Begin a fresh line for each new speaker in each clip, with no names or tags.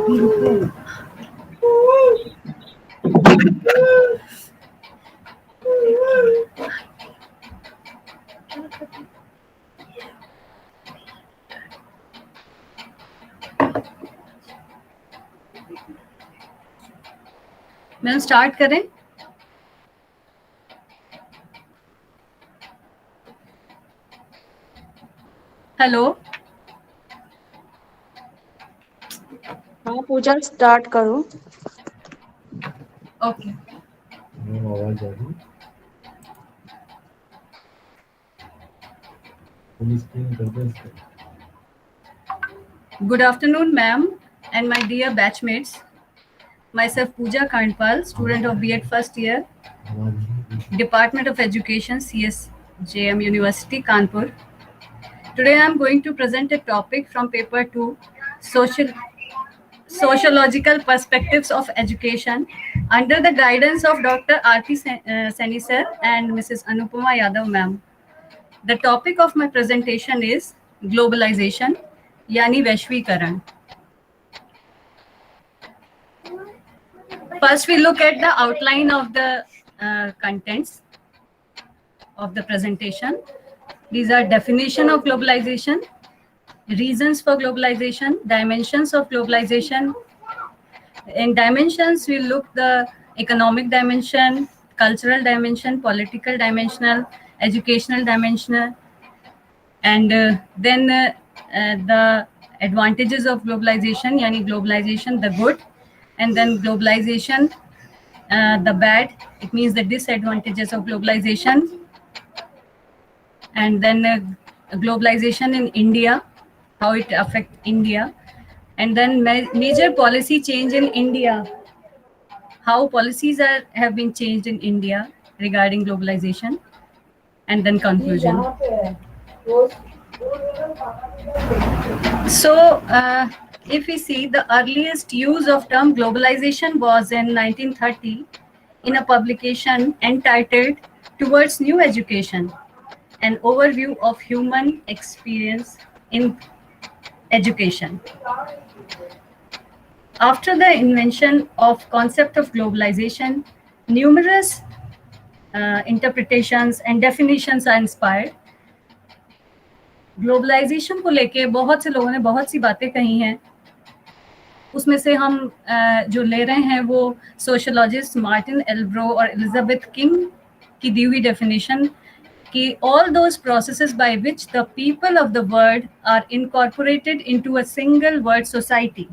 Ma'am start करें? Hello,
हाँ पूजा start करो।
ओके।
आवाज आ रही?
Good afternoon, ma'am, and my dear batchmates. Myself Pooja Kandpal, student of B.Ed first year, Department of Education, CSJM University, Kanpur. Today I am going to present a topic from paper 2, Sociological Perspectives of Education, under the guidance of Dr. R.P. Seni sir and Mrs. Anupama Yadav ma'am. The topic of my presentation is globalization, यानी वैश्वीकरण. First, we look at the outline of the contents of the presentation. These are definition of globalization, reasons for globalization, dimensions of globalization. In dimensions, we look the economic dimension, cultural dimension, political dimensional, educational dimensional, and then the advantages of globalization, yani globalization, the good, and then globalization, the bad. It means the disadvantages of globalization, and then globalization in India, how it affects India, and then major policy change in India, how policies have been changed in India regarding globalization, and then conclusion. So, if we see, the earliest use of term globalization was in 1930 in a publication entitled Towards New Education, an overview of human experience in education. After the invention of concept of globalization, numerous interpretations and definitions are inspired. Globalisation को लेके बहुत से लोगों ने बहुत सी बातें कही हैं. उसमें से हम जो ले रहे हैं वो सोशलॉजिस्ट मार्टिन एल्ब्रो और एलिजाबेथ किंग की दी हुई डेफिनेशन कि all those processes by which the people of the world are incorporated into a single world society,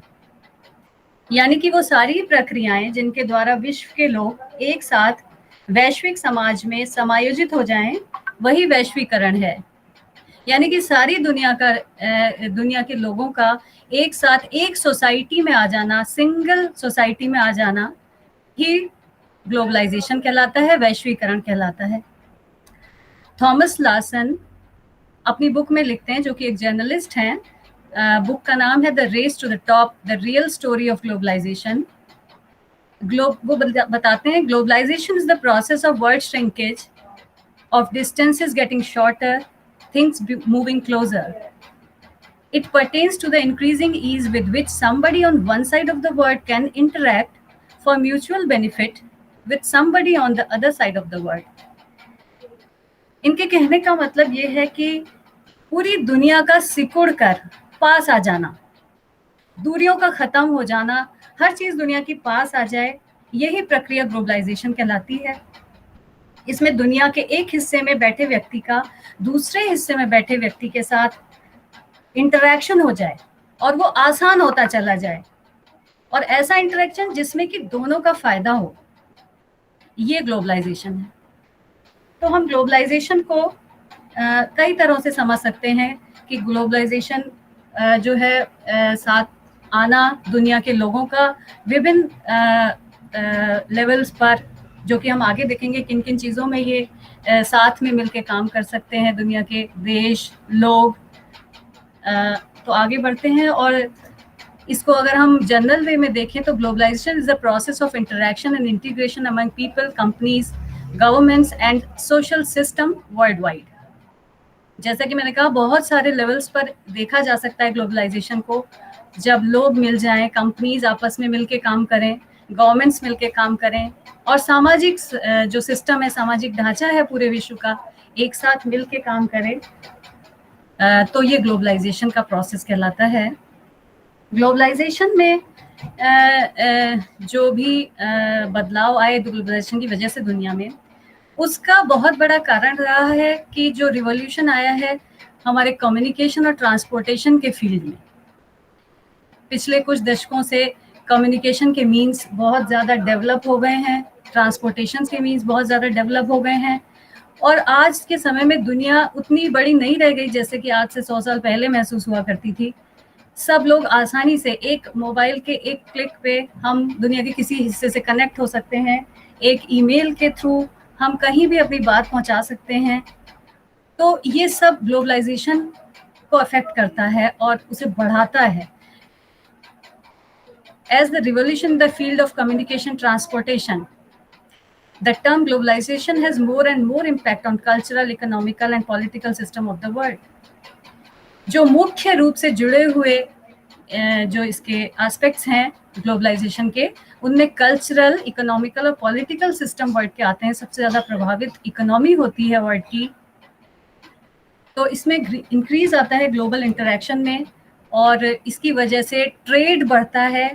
यानी कि वो सारी प्रक्रियाएं जिनके द्वारा विश्व के लोग एक साथ वैश्विक समाज में समायोजित हो जाएं, वही वैश्वीकरण है. यानी कि सारी दुनिया के लोगों का एक साथ एक सोसाइटी में आ जाना, सिंगल सोसाइटी में आ जाना ही ग्लोबलाइजेशन कहलाता है, वैश्वीकरण कहलाता है. थॉमस लार्सन अपनी बुक में लिखते हैं, जो कि एक जर्नलिस्ट हैं. बुक का नाम है the race to the top, the real story of globalisation. वो बताते हैं globalisation is the process of world shrinkage, of distances getting shorter, things moving closer. It pertains to the increasing ease with which somebody on one side of the world can interact for mutual benefit with somebody on the other side of the world. इनके कहने का मतलब ये है कि पूरी दुनिया का सिकुड़ कर पास आ जाना, दूरियों का खत्म हो जाना, हर चीज दुनिया की पास आ जाए, यही प्रक्रिया ग्लोबलाइजेशन कहलाती है. इसमें दुनिया के एक हिस्से में बैठे व्यक्ति का दूसरे हिस्से में बैठे व्यक्ति के साथ इंटरैक्शन हो जाए और वो आसान होता चला जाए, और ऐसा इंटरैक्शन जिसमें कि दोनों का फायदा हो, ये ग्लोबलाइजेशन है. तो हम ग्लोबलाइजेशन को कई तरह से समझ सकते हैं कि ग्लोबलाइजेशन जो है साथ आना दुनिया के लोगों का विभिन्न लेवल्स पर, जो कि हम आगे देखेंगे किन किन चीज़ों में ये साथ में मिलके काम कर सकते हैं दुनिया के देश लोग. तो आगे बढ़ते हैं, और इसको अगर हम जनरल वे में देखें तो globalisation is the process of interaction and integration among people, companies, governments and social system worldwide. जैसा कि मैंने कहा, बहुत सारे लेवल्स पर देखा जा सकता है ग्लोबलाइजेशन को. जब लोग मिल जाएं, कंपनीज आपस में मिलके काम करें, गवर्नमेंट्स मिलके काम करें और सामाजिक जो सिस्टम है, सामाजिक ढांचा है पूरे विश्व का, एक साथ मिलके काम करें, तो ये ग्लोबलाइजेशन का प्रोसेस कहलाता है। ग्लोबलाइजेशन में जो भी बदलाव आए ग्लोबलाइजेशन की वजह से दुनिया में, उसका बहुत बड़ा कारण रहा है कि जो रिवॉल्यूशन आया है हमारे कम्युनिकेशन और ट्रांसपोर्टेशन के फील्ड में। पिछले कुछ दशकों से कम्युनिकेशन के मीन्स बहुत ज़्यादा डेवलप हो गए हैं, ट्रांसपोर्टेशन के मीन्स बहुत ज़्यादा डेवलप हो गए हैं और आज के समय में दुनिया उतनी बड़ी नहीं रह गई जैसे कि आज से 100 साल पहले महसूस हुआ करती थी। सब लोग आसानी से एक मोबाइल के एक क्लिक पे हम दुनिया के किसी हिस्से से कनेक्ट हो सकते हैं, एक ईमेल के थ्रू हम कहीं भी अपनी बात पहुंचा सकते हैं। तो ये सब ग्लोबलाइजेशन को अफेक्ट करता है और उसे बढ़ाता है। As the revolution in the field of communication transportation, the term globalization has more and more impact on cultural, economical and political system of the world. जो मुख्य रूप से जुड़े हुए जो इसके एस्पेक्ट्स हैं ग्लोबलाइजेशन के, उनमें कल्चरल, इकोनॉमिकल और पॉलिटिकल सिस्टम वर्ड के आते हैं। सबसे ज़्यादा प्रभावित इकोनॉमी होती है वर्ड की, तो इसमें इंक्रीज आता है ग्लोबल इंटरेक्शन में और इसकी वजह से ट्रेड बढ़ता है,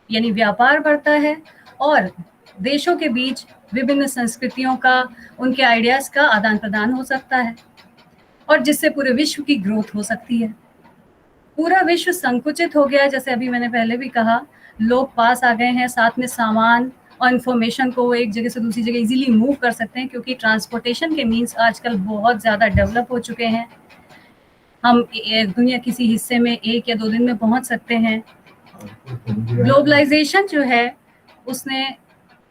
यानी व्यापार बढ़ता है और देशों के बीच विभिन्न संस्कृतियों का, उनके आइडियाज़ का आदान प्रदान हो सकता है और जिससे पूरे विश्व की ग्रोथ हो सकती है। पूरा विश्व संकुचित हो गया, जैसे अभी मैंने पहले भी कहा, लोग पास आ गए हैं, साथ में सामान और इन्फॉर्मेशन को एक जगह से दूसरी जगह इजीली मूव कर सकते हैं क्योंकि ट्रांसपोर्टेशन के मीन्स आजकल बहुत ज़्यादा डेवलप हो चुके हैं। हम दुनिया किसी हिस्से में 1 या 2 दिन में पहुंच सकते हैं। ग्लोबलाइजेशन जो है उसने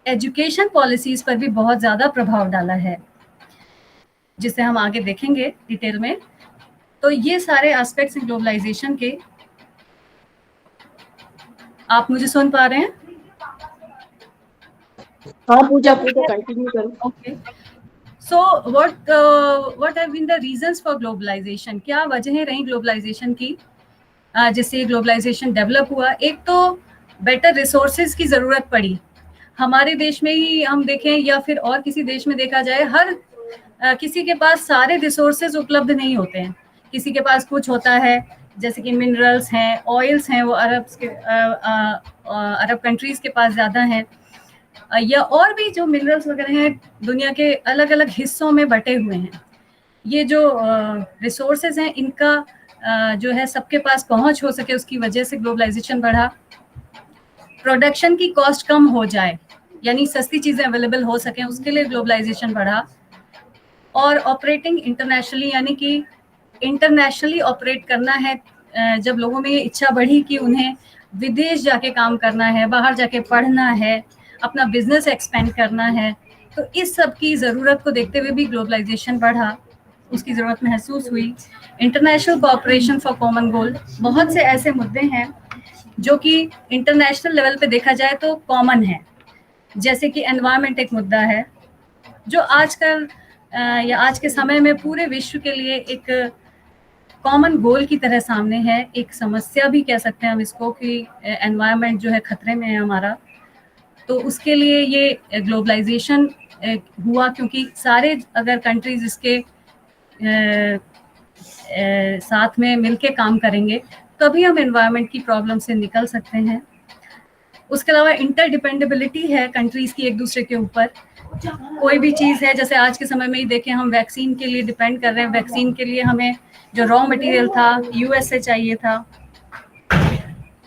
एजुकेशन पॉलिसीज पर भी बहुत ज़्यादा प्रभाव डाला है, जिसे हम आगे देखेंगे डिटेल में। तो ये सारे एस्पेक्ट्स हैं ग्लोबलाइजेशन के। आप मुझे सुन पा रहे हैं?
हाँ पूजा कंटिन्यू करो।
Okay, so what have been the reasons for globalisation? क्या वजहें रही ग्लोबलाइजेशन की जिससे ग्लोबलाइजेशन डेवलप हुआ? एक तो बेटर रिसोर्सेज की ज़रूरत पड़ी। हमारे देश में ही हम देखें या फिर और किसी देश में देखा जाए, हर किसी के पास सारे रिसोर्सेज उपलब्ध नहीं होते हैं। किसी के पास कुछ होता है, जैसे कि मिनरल्स हैं, ऑयल्स हैं, वो अरब कंट्रीज़ के पास ज़्यादा हैं, या और भी जो मिनरल्स वगैरह हैं दुनिया के अलग अलग हिस्सों में बटे हुए हैं। ये जो रिसोर्सेज हैं इनका जो है सबके पास पहुंच हो सके, उसकी वजह से ग्लोबलाइजेशन बढ़ा। प्रोडक्शन की कॉस्ट कम हो जाए, यानी सस्ती चीज़ें अवेलेबल हो सकें, उसके लिए ग्लोबलाइजेशन बढ़ा। और ऑपरेटिंग इंटरनेशनली, यानी कि इंटरनेशनली ऑपरेट करना है, जब लोगों में ये इच्छा बढ़ी कि उन्हें विदेश जाके काम करना है, बाहर जाके पढ़ना है, अपना बिजनेस एक्सपेंड करना है, तो इस सब की ज़रूरत को देखते हुए भी ग्लोबलाइजेशन बढ़ा, उसकी ज़रूरत महसूस हुई। International cooperation for common goal, बहुत से ऐसे मुद्दे हैं जो कि इंटरनेशनल लेवल पे देखा जाए तो कॉमन है, जैसे कि एनवायरनमेंट एक मुद्दा है जो आजकल या आज के समय में पूरे विश्व के लिए एक कॉमन गोल की तरह सामने है। एक समस्या भी कह सकते हैं हम इसको कि एनवायरनमेंट जो है खतरे में है हमारा। तो उसके लिए ये ग्लोबलाइजेशन हुआ क्योंकि सारे अगर कंट्रीज इसके साथ में मिलके काम करेंगे तभी हम एनवायरनमेंट की प्रॉब्लम से निकल सकते हैं। उसके अलावा इंटरडिपेंडेबिलिटी है कंट्रीज की एक दूसरे के ऊपर। कोई भी चीज़ है, जैसे आज के समय में ही देखें, हम वैक्सीन के लिए डिपेंड कर रहे हैं। वैक्सीन के लिए हमें जो रॉ मटेरियल था यूएस से चाहिए था,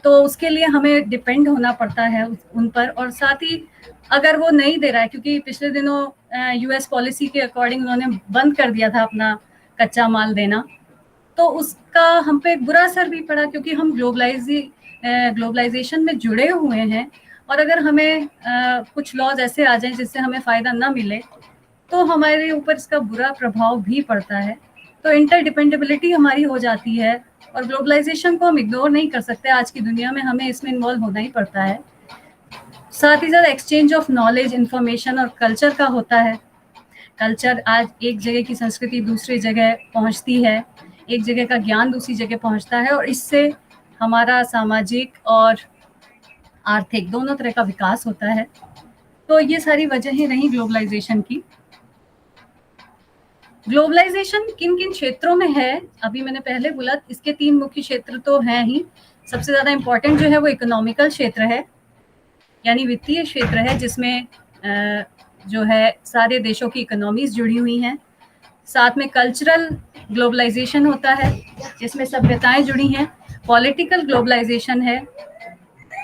तो उसके लिए हमें डिपेंड होना पड़ता है उन पर। और साथ ही अगर वो नहीं दे रहा है, क्योंकि पिछले दिनों यूएस पॉलिसी के अकॉर्डिंग उन्होंने बंद कर दिया था अपना कच्चा माल देना, तो उसका हम पे एक बुरा असर भी पड़ा क्योंकि हम ग्लोबलाइजेशन में जुड़े हुए हैं। और अगर हमें कुछ लॉज ऐसे आ जाएं जिससे हमें फ़ायदा ना मिले तो हमारे ऊपर इसका बुरा प्रभाव भी पड़ता है। तो इंटरडिपेंडेबिलिटी हमारी हो जाती है और ग्लोबलाइजेशन को हम इग्नोर नहीं कर सकते। आज की दुनिया में हमें इसमें इन्वॉल्व होना ही पड़ता है। साथ ही साथ एक्सचेंज ऑफ नॉलेज, इंफॉर्मेशन और कल्चर का होता है। कल्चर, आज एक जगह की संस्कृति दूसरी जगह पहुंचती है, एक जगह का ज्ञान दूसरी जगह पहुंचता है और इससे हमारा सामाजिक और आर्थिक दोनों तरह का विकास होता है। तो ये सारी वजहें रही ग्लोबलाइजेशन की। ग्लोबलाइजेशन किन किन क्षेत्रों में है, अभी मैंने पहले बोला, इसके 3 मुख्य क्षेत्र तो हैं ही। सबसे ज़्यादा इम्पोर्टेंट जो है वो इकोनॉमिकल क्षेत्र है, यानी वित्तीय क्षेत्र है, जिसमें जो है सारे देशों की इकोनॉमीज जुड़ी हुई हैं। साथ में कल्चरल ग्लोबलाइजेशन होता है, जिसमें सभ्यताएं जुड़ी हैं। पॉलिटिकल ग्लोबलाइजेशन है,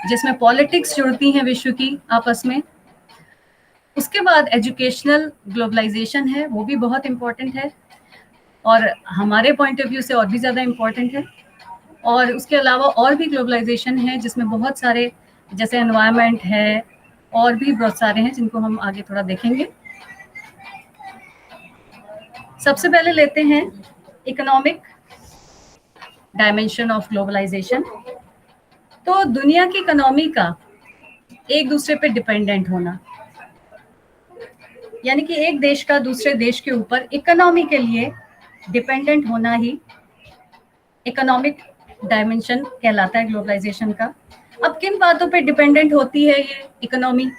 जिसमें पॉलिटिक्स जुड़ती हैं विश्व की आपस में। उसके बाद एजुकेशनल ग्लोबलाइजेशन है, वो भी बहुत इम्पोर्टेंट है और हमारे पॉइंट ऑफ व्यू से और भी ज़्यादा इम्पोर्टेंट है। और उसके अलावा और भी ग्लोबलाइजेशन है जिसमें बहुत सारे, जैसे एनवायरनमेंट है, और भी बहुत सारे हैं जिनको हम आगे थोड़ा देखेंगे। सबसे पहले लेते हैं इकोनॉमिक डायमेंशन ऑफ ग्लोबलाइजेशन। तो दुनिया की इकोनॉमी का एक दूसरे पे डिपेंडेंट होना, यानी कि एक देश का दूसरे देश के ऊपर इकोनॉमी के लिए डिपेंडेंट होना ही इकोनॉमिक डायमेंशन कहलाता है ग्लोबलाइजेशन का। अब किन बातों पे डिपेंडेंट होती है ये इकोनॉमी?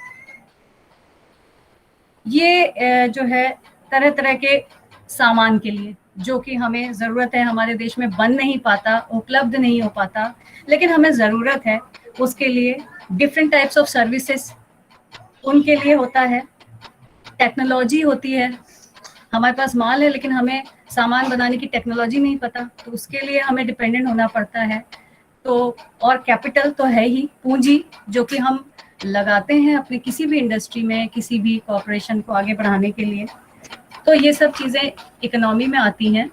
ये जो है तरह तरह के सामान के लिए, जो कि हमें ज़रूरत है, हमारे देश में बन नहीं पाता, उपलब्ध नहीं हो पाता, लेकिन हमें ज़रूरत है उसके लिए। डिफरेंट टाइप्स ऑफ सर्विसेज उनके लिए होता है। टेक्नोलॉजी होती है, हमारे पास माल है लेकिन हमें सामान बनाने की टेक्नोलॉजी नहीं पता, तो उसके लिए हमें डिपेंडेंट होना पड़ता है। तो और कैपिटल तो है ही, पूंजी, जो कि हम लगाते हैं अपनी किसी भी इंडस्ट्री में, किसी भी कॉर्पोरेशन को आगे बढ़ाने के लिए। तो ये सब चीज़ें इकोनॉमी में आती हैं।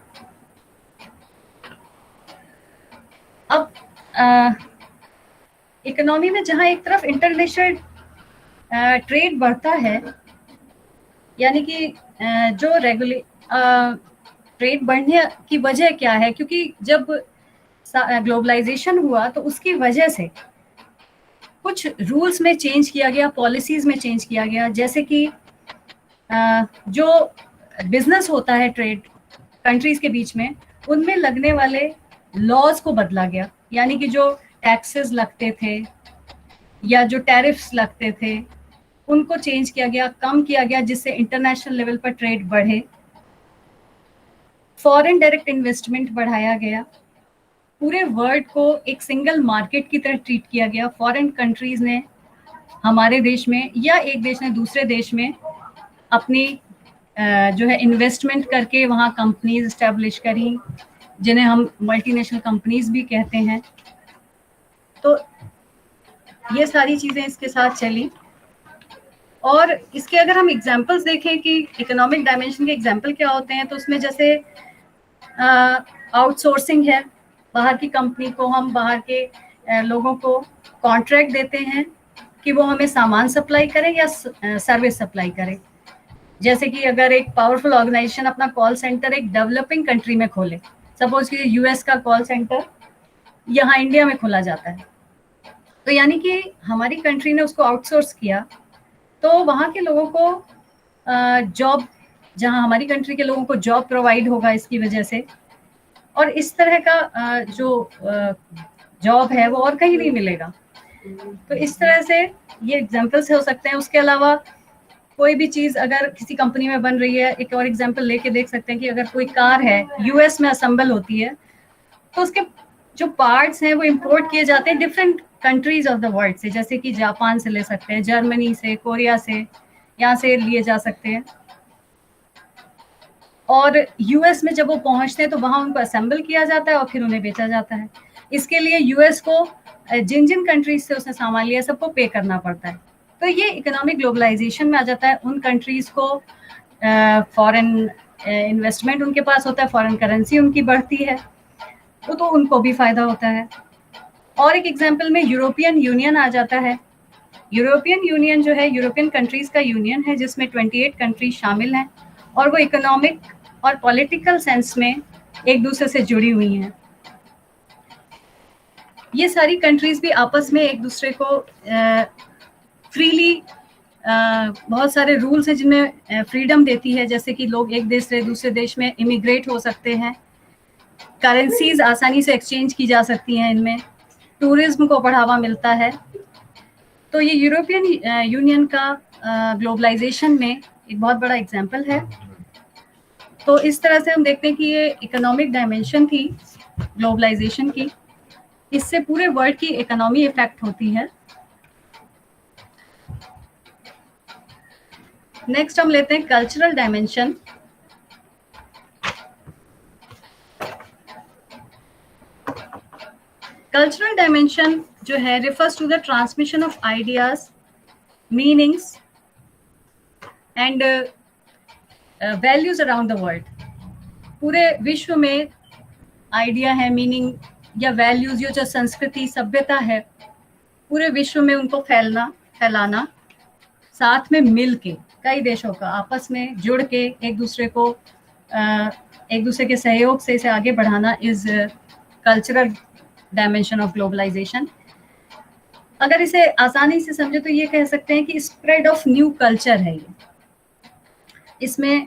अब इकोनॉमी में जहाँ एक तरफ इंटरनेशनल ट्रेड बढ़ता है, यानी कि जो ट्रेड बढ़ने की वजह क्या है, क्योंकि जब ग्लोबलाइजेशन हुआ तो उसकी वजह से कुछ रूल्स में चेंज किया गया, पॉलिसीज में चेंज किया गया। जैसे कि जो बिजनेस होता है ट्रेड कंट्रीज के बीच में, उनमें लगने वाले लॉज को बदला गया, यानी कि जो टैक्सेस लगते थे या जो टैरिफ्स लगते थे उनको चेंज किया गया, कम किया गया, जिससे इंटरनेशनल लेवल पर ट्रेड बढ़े। फॉरेन डायरेक्ट इन्वेस्टमेंट बढ़ाया गया। पूरे वर्ल्ड को एक सिंगल मार्केट की तरह ट्रीट किया गया। फॉरेन कंट्रीज ने हमारे देश में या एक देश ने दूसरे देश में अपनी जो है इन्वेस्टमेंट करके वहाँ कंपनीज इस्टेब्लिश करी, जिन्हें हम मल्टीनेशनल कंपनीज भी कहते हैं। तो ये सारी चीज़ें इसके साथ चली। और इसके अगर हम एग्जाम्पल्स देखें कि इकोनॉमिक डायमेंशन के एग्जाम्पल क्या होते हैं, तो उसमें जैसे आउटसोर्सिंग है। बाहर की कंपनी को, हम बाहर के लोगों को कॉन्ट्रैक्ट देते हैं कि वो हमें सामान सप्लाई करें या सर्विस सप्लाई करें। जैसे कि अगर एक पावरफुल ऑर्गेनाइजेशन अपना कॉल सेंटर एक डेवलपिंग कंट्री में खोले, सपोज कि यूएस का कॉल सेंटर यहाँ इंडिया में खोला जाता है, तो यानी कि हमारी कंट्री ने उसको आउटसोर्स किया, तो वहाँ के लोगों को जॉब, जहाँ हमारी कंट्री के लोगों को जॉब प्रोवाइड होगा इसकी वजह से। और इस तरह का जो जॉब है वो और कहीं नहीं मिलेगा। तो इस तरह से ये एग्जाम्पल्स हो सकते हैं। उसके अलावा कोई भी चीज़ अगर किसी कंपनी में बन रही है, एक और एग्जाम्पल लेके देख सकते हैं कि अगर कोई कार है यूएस में असेंबल होती है, तो उसके जो पार्ट्स हैं वो इंपोर्ट किए जाते हैं different countries of the world से, जैसे कि जापान से ले सकते हैं, जर्मनी से, कोरिया से, यहाँ से लिए जा सकते हैं। और यूएस में जब वो पहुंचते हैं तो वहाँ उनको असेंबल किया जाता है और फिर उन्हें बेचा जाता है। इसके लिए यूएस को जिन जिन कंट्रीज से उसने सामान लिया सबको पे करना पड़ता है। तो ये इकोनॉमिक ग्लोबलाइजेशन में आ जाता है। उन कंट्रीज को फॉरेन इन्वेस्टमेंट उनके पास होता है, फॉरेन करेंसी उनकी बढ़ती है, तो उनको भी फायदा होता है। और एक एग्जाम्पल में यूरोपियन यूनियन आ जाता है। यूरोपियन यूनियन जो है यूरोपियन कंट्रीज का यूनियन है, जिसमें 28 कंट्रीज शामिल हैं और वो इकोनॉमिक और पॉलिटिकल सेंस में एक दूसरे से जुड़ी हुई हैं। ये सारी कंट्रीज भी आपस में एक दूसरे को फ्रीली, बहुत सारे रूल्स हैं जिनमें फ्रीडम देती है, जैसे कि लोग एक देश से दूसरे देश में इमिग्रेट हो सकते हैं, करेंसीज आसानी से एक्सचेंज की जा सकती हैं इनमें, टूरिज्म को बढ़ावा मिलता है। तो ये यूरोपियन यूनियन का ग्लोबलाइजेशन में एक बहुत बड़ा एग्जाम्पल है। तो इस तरह से हम देखते हैं कि ये इकोनॉमिक डायमेंशन थी ग्लोबलाइजेशन की, इससे पूरे वर्ल्ड की इकोनॉमी इफेक्ट होती है। नेक्स्ट हम लेते हैं कल्चरल डायमेंशन। कल्चरल डायमेंशन जो है refers to the transmission of ideas, meanings and values around the world. पूरे विश्व में आइडिया है, मीनिंग या वैल्यूज, जो संस्कृति सभ्यता है, पूरे विश्व में उनको फैलाना, साथ में मिल के कई देशों का आपस में जुड़ के एक दूसरे के सहयोग से इसे आगे बढ़ाना is cultural dimension of globalisation. अगर इसे आसानी से समझे तो ये कह सकते हैं कि स्प्रेड ऑफ न्यू कल्चर है ये। इसमें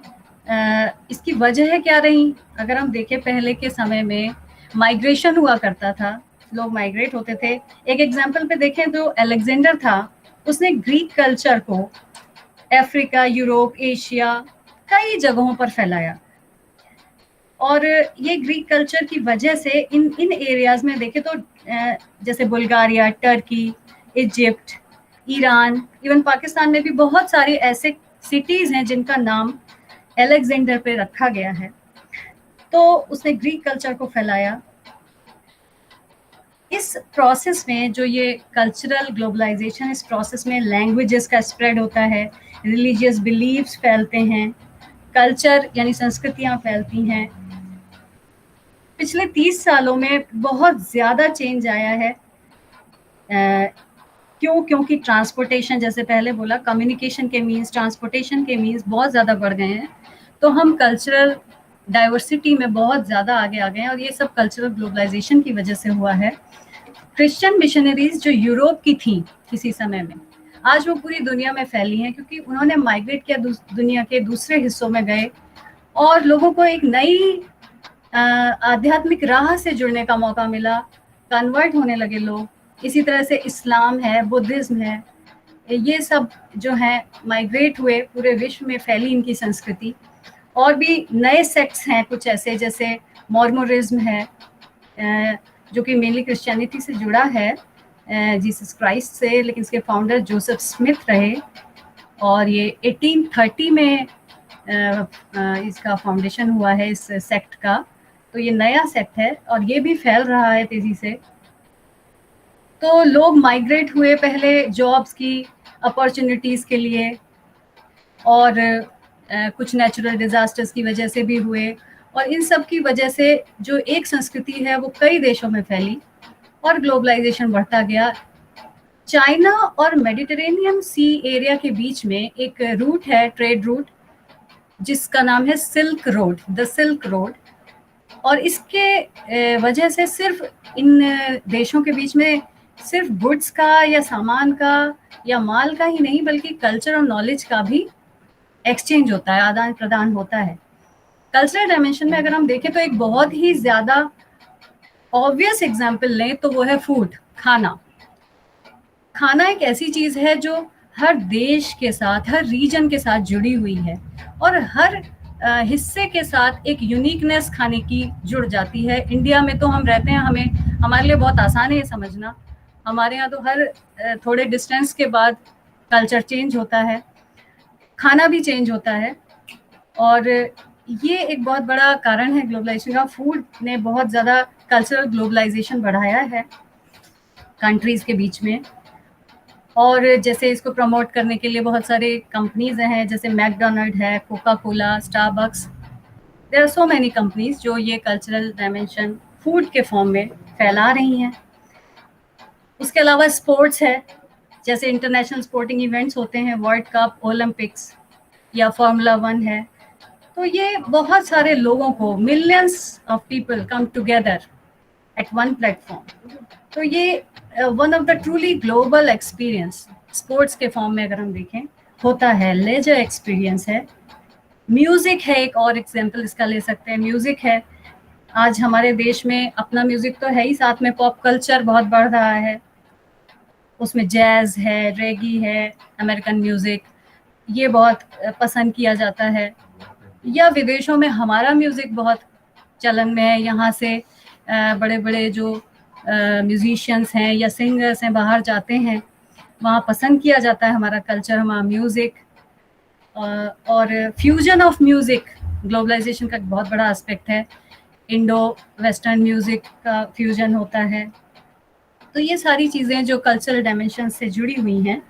इसकी वजह क्या रही? अगर हम देखें पहले के समय में माइग्रेशन हुआ करता था, लोग माइग्रेट होते थे। एक एग्जाम्पल पे देखें तो अलेक्जेंडर था, उसने ग्रीक कल्चर को अफ्रीका, यूरोप, एशिया कई जगहों पर फैलाया। और ये ग्रीक कल्चर की वजह से इन एरियाज में देखें तो जैसे Bulgaria, Turkey, Egypt, Iran, even Pakistan में भी बहुत सारे ऐसे सिटीज हैं जिनका नाम अलेक्जेंडर पे रखा गया है। तो उसने ग्रीक कल्चर को फैलाया। इस प्रोसेस में जो ये कल्चरल ग्लोबलाइजेशन, इस प्रोसेस में लैंग्वेजेस का स्प्रेड होता है, रिलीजियस बिलीव्स फैलते हैं, कल्चर यानी संस्कृतियां फैलती हैं। पिछले 30 सालों में बहुत ज़्यादा चेंज आया है। क्योंकि ट्रांसपोर्टेशन, जैसे पहले बोला, कम्युनिकेशन के मीन्स, ट्रांसपोर्टेशन के मीन्स बहुत ज़्यादा बढ़ गए हैं। तो हम कल्चरल डाइवर्सिटी में बहुत ज़्यादा आगे आ गए हैं, और ये सब कल्चरल ग्लोबलाइजेशन की वजह से हुआ है। क्रिश्चियन मिशनरीज जो यूरोप की थी किसी समय में, आज वो पूरी दुनिया में फैली हैं, क्योंकि उन्होंने माइग्रेट किया, दुनिया के दूसरे हिस्सों में गए और लोगों को एक नई आध्यात्मिक राह से जुड़ने का मौका मिला, कन्वर्ट होने लगे लोग। इसी तरह से इस्लाम है, बुद्धिज्म है, ये सब जो है माइग्रेट हुए, पूरे विश्व में फैली इनकी संस्कृति। और भी नए सेक्ट्स हैं कुछ ऐसे, जैसे मॉर्मोनिज्म है जो कि मेनली क्रिश्चियनिटी से जुड़ा है, जीसस क्राइस्ट से, लेकिन इसके फाउंडर जोसेफ स्मिथ रहे, और ये 1830 में इसका फाउंडेशन हुआ है इस सेक्ट का। तो ये नया सेक्ट है और ये भी फैल रहा है तेजी से। तो लोग माइग्रेट हुए पहले जॉब्स की अपॉर्चुनिटीज़ के लिए, और कुछ नेचुरल डिजास्टर्स की वजह से भी हुए, और इन सब की वजह से जो एक संस्कृति है वो कई देशों में फैली और ग्लोबलाइजेशन बढ़ता गया। चाइना और मेडिटेरेनियन सी एरिया के बीच में एक रूट है, ट्रेड रूट, जिसका नाम है silk road, the silk road. और इसके वजह से सिर्फ इन देशों के बीच में सिर्फ गुड्स का या सामान का या माल का ही नहीं, बल्कि कल्चर और नॉलेज का भी एक्सचेंज होता है, आदान प्रदान होता है। कल्चरल डायमेंशन में अगर हम देखें तो एक बहुत ही ज़्यादा ऑब्वियस एग्जाम्पल लें तो वो है फूड, खाना। खाना एक ऐसी चीज़ है जो हर देश के साथ, हर रीजन के साथ जुड़ी हुई है, और हर हिस्से के साथ एक यूनिकनेस खाने की जुड़ जाती है। इंडिया में तो हम रहते हैं, हमारे लिए बहुत आसान है ये समझना। हमारे यहाँ तो हर थोड़े डिस्टेंस के बाद कल्चर चेंज होता है, खाना भी चेंज होता है, और ये एक बहुत बड़ा कारण है ग्लोबलाइजेशन का। फूड ने बहुत ज़्यादा कल्चरल ग्लोबलाइजेशन बढ़ाया है कंट्रीज़ के बीच में। और जैसे इसको प्रमोट करने के लिए बहुत सारे कंपनीज हैं, जैसे मैकडोनल्ड है, Coca Cola, Starbucks, there are so many companies जो ये कल्चरल डायमेंशन फूड के फॉर्म में फैला रही हैं। उसके अलावा स्पोर्ट्स है, जैसे इंटरनेशनल स्पोर्टिंग इवेंट्स होते हैं, वर्ल्ड कप, ओलंपिक्स या फार्मूला 1 है। तो ये बहुत सारे लोगों को, millions of people come together at one platform. तो ये one of the truly global experience sports के फॉर्म में अगर हम देखें होता है। लेजर एक्सपीरियंस है। म्यूज़िक है, एक और एग्जांपल इसका ले सकते हैं, म्यूज़िक है। आज हमारे देश में अपना म्यूजिक तो है ही, साथ में पॉप कल्चर बहुत बढ़ रहा है, उसमें जैज है, रेगी है, अमेरिकन म्यूजिक, ये बहुत पसंद किया जाता है। या विदेशों में हमारा म्यूजिक बहुत चलन में है, यहाँ से बड़े बड़े जो म्यूजिशियंस हैं या सिंगर्स हैं बाहर जाते हैं, वहाँ पसंद किया जाता है हमारा कल्चर, हमारा म्यूजिक। और फ्यूजन ऑफ म्यूजिक ग्लोबलाइजेशन का एक बहुत बड़ा एस्पेक्ट है, इंडो वेस्टर्न म्यूजिक का फ्यूजन होता है। तो ये सारी चीज़ें जो कल्चरल डायमेंशन से जुड़ी हुई हैं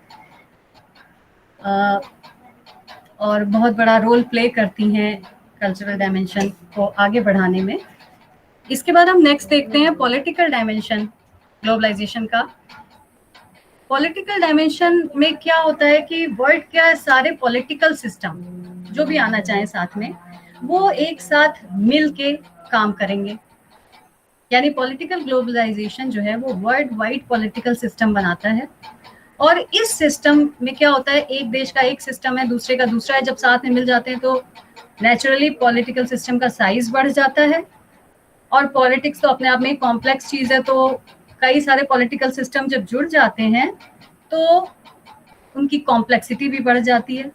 और बहुत बड़ा रोल प्ले करती हैं कल्चरल डायमेंशन को आगे बढ़ाने में। इसके बाद हम नेक्स्ट देखते हैं पॉलिटिकल डायमेंशन ग्लोबलाइजेशन का। पॉलिटिकल डायमेंशन में क्या होता है कि वर्ल्ड के सारे पॉलिटिकल सिस्टम जो भी आना चाहें साथ में, वो एक साथ मिल के काम करेंगे। यानी पॉलिटिकल ग्लोबलाइजेशन जो है वो वर्ल्ड वाइड पॉलिटिकल सिस्टम बनाता है। और इस सिस्टम में क्या होता है, एक देश का एक सिस्टम है, दूसरे का दूसरा है, जब साथ में मिल जाते हैं तो नेचुरली पॉलिटिकल सिस्टम का साइज बढ़ जाता है। और पॉलिटिक्स तो अपने आप में कॉम्प्लेक्स चीज़ है, तो कई सारे पॉलिटिकल सिस्टम जब जुड़ जाते हैं तो उनकी कॉम्प्लेक्सिटी भी बढ़ जाती है।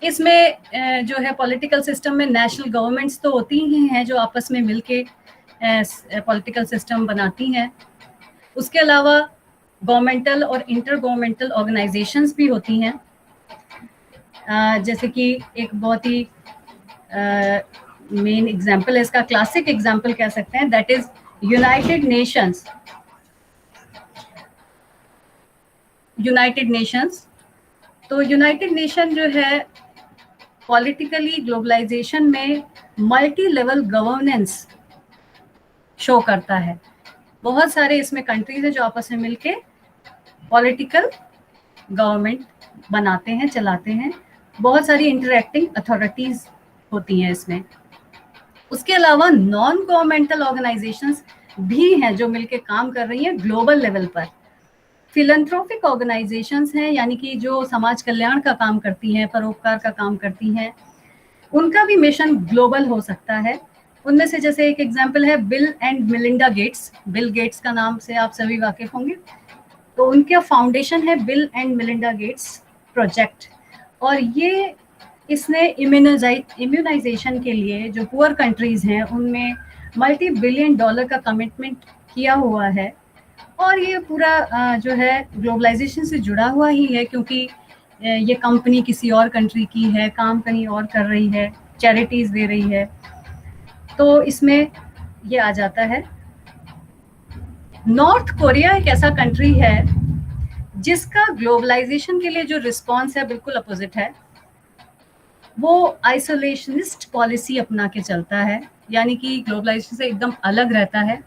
इसमें जो है पॉलिटिकल सिस्टम में नेशनल गवर्नमेंट्स तो होती ही हैं जो आपस में मिलके पॉलिटिकल सिस्टम बनाती हैं। उसके अलावा गवर्नमेंटल और इंटर गवर्नमेंटल ऑर्गेनाइजेशंस भी होती हैं, जैसे कि एक बहुत ही मेन एग्जाम्पल है इसका, क्लासिक एग्जाम्पल कह सकते हैं, that is United Nations. United Nations, तो यूनाइटेड नेशन जो है पॉलिटिकली ग्लोबलाइजेशन में मल्टी लेवल गवर्नेंस शो करता है। बहुत सारे इसमें कंट्रीज हैं जो आपस में मिलके पॉलिटिकल गवर्नमेंट बनाते हैं, चलाते हैं। बहुत सारी इंटरैक्टिंग अथॉरिटीज होती हैं इसमें। उसके अलावा नॉन गवर्नमेंटल ऑर्गेनाइजेशंस भी हैं जो मिलके काम कर रही हैं ग्लोबल लेवल पर। फिलैंथ्रोपिक ऑर्गेनाइजेशंस हैं, यानी कि जो समाज कल्याण का काम करती हैं, परोपकार का काम करती हैं, उनका भी मिशन ग्लोबल हो सकता है। उनमें से जैसे एक एग्जांपल है bill and Melinda Gates. Bill Gates का नाम से आप सभी वाकिफ होंगे, तो उनका फाउंडेशन है bill and Melinda Gates project. और ये इसने इम्यूनाइजेशन के लिए जो पुअर कंट्रीज हैं उनमें मल्टी बिलियन डॉलर का कमिटमेंट किया हुआ है। और ये पूरा जो है ग्लोबलाइजेशन से जुड़ा हुआ ही है, क्योंकि ये कंपनी किसी और कंट्री की है, काम कहीं और कर रही है, चैरिटीज दे रही है, तो इसमें ये आ जाता है। नॉर्थ कोरिया एक ऐसा कंट्री है जिसका ग्लोबलाइजेशन के लिए जो रिस्पॉन्स है बिल्कुल अपोजिट है। वो आइसोलेशनिस्ट पॉलिसी अपना के चलता है, यानी कि ग्लोबलाइजेशन से एकदम अलग रहता है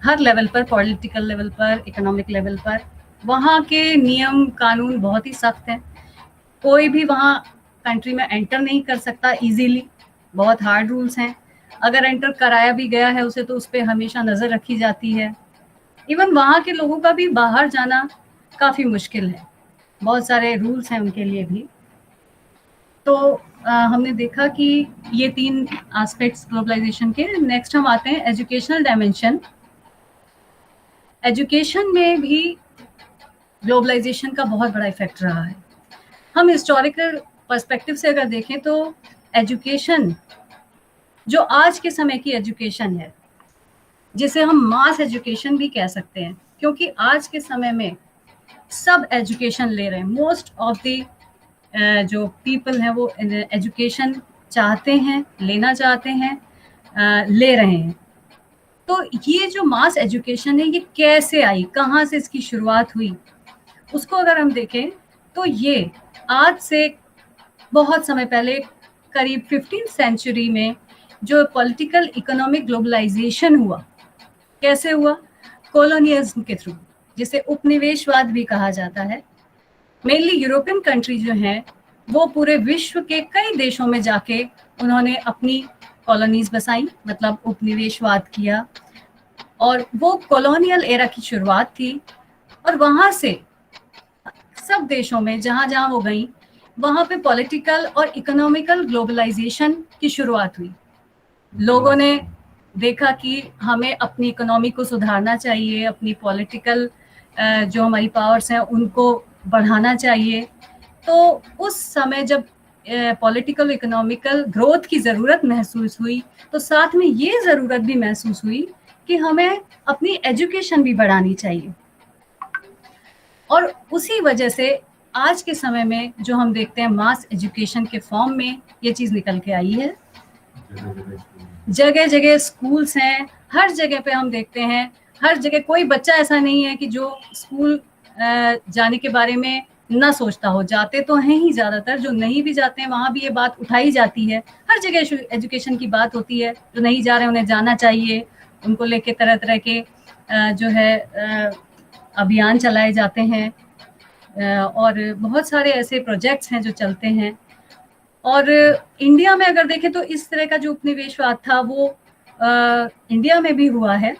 हर लेवल पर, पॉलिटिकल लेवल पर, इकोनॉमिक लेवल पर। वहाँ के नियम कानून बहुत ही सख्त हैं, कोई भी वहाँ कंट्री में एंटर नहीं कर सकता इजीली, बहुत हार्ड रूल्स हैं। अगर एंटर कराया भी गया है उसे तो उस पर हमेशा नज़र रखी जाती है। इवन वहाँ के लोगों का भी बाहर जाना काफ़ी मुश्किल है, बहुत सारे रूल्स हैं उनके लिए भी। तो हमने देखा कि ये 3 एस्पेक्ट्स ग्लोबलाइजेशन के। नेक्स्ट हम आते हैं एजुकेशनल डायमेंशन। एजुकेशन में भी ग्लोबलाइजेशन का बहुत बड़ा इफेक्ट रहा है। हम हिस्टोरिकल पर्सपेक्टिव से अगर देखें तो एजुकेशन जो आज के समय की एजुकेशन है, जिसे हम मास एजुकेशन भी कह सकते हैं, क्योंकि आज के समय में सब एजुकेशन ले रहे हैं। मोस्ट ऑफ द जो पीपल हैं वो एजुकेशन चाहते हैं, लेना चाहते हैं, ले रहे हैं। तो ये जो मास एजुकेशन है ये कैसे आई, कहाँ से इसकी शुरुआत हुई, उसको अगर हम देखें तो ये आज से बहुत समय पहले, करीब 15th सेंचुरी में जो पॉलिटिकल इकोनॉमिक ग्लोबलाइजेशन हुआ, कैसे हुआ? कॉलोनियलिज्म के थ्रू, जिसे उपनिवेशवाद भी कहा जाता है। मेनली यूरोपियन कंट्री जो हैं वो पूरे विश्व के कई देशों में जाके उन्होंने अपनी कॉलोनीज बसाई, मतलब उपनिवेशवाद किया, और वो कॉलोनियल एरा की शुरुआत थी। और वहाँ से सब देशों में जहाँ जहाँ वो गई वहाँ पे पॉलिटिकल और इकोनॉमिकल ग्लोबलाइजेशन की शुरुआत हुई। लोगों ने देखा कि हमें अपनी इकोनॉमी को सुधारना चाहिए, अपनी पॉलिटिकल जो हमारी पावर्स हैं उनको बढ़ाना चाहिए। तो उस समय जब पॉलिटिकल इकोनॉमिकल ग्रोथ की ज़रूरत महसूस हुई, तो साथ में ये ज़रूरत भी महसूस हुई कि हमें अपनी एजुकेशन भी बढ़ानी चाहिए। और उसी वजह से आज के समय में जो हम देखते हैं मास एजुकेशन के फॉर्म में ये चीज़ निकल के आई है। जगह जगह स्कूल्स हैं, हर जगह पे हम देखते हैं, हर जगह कोई बच्चा ऐसा नहीं है कि जो स्कूल जाने के बारे में ना सोचता हो। जाते तो हैं ही ज़्यादातर, जो नहीं भी जाते हैं वहाँ भी ये बात उठाई जाती है। हर जगह एजुकेशन की बात होती है, जो नहीं जा रहे हैं उन्हें जाना चाहिए, उनको लेके तरह तरह के जो है अभियान चलाए जाते हैं और बहुत सारे ऐसे प्रोजेक्ट्स हैं जो चलते हैं। और इंडिया में अगर देखें तो इस तरह का जो उपनिवेशवाद था वो इंडिया में भी हुआ है,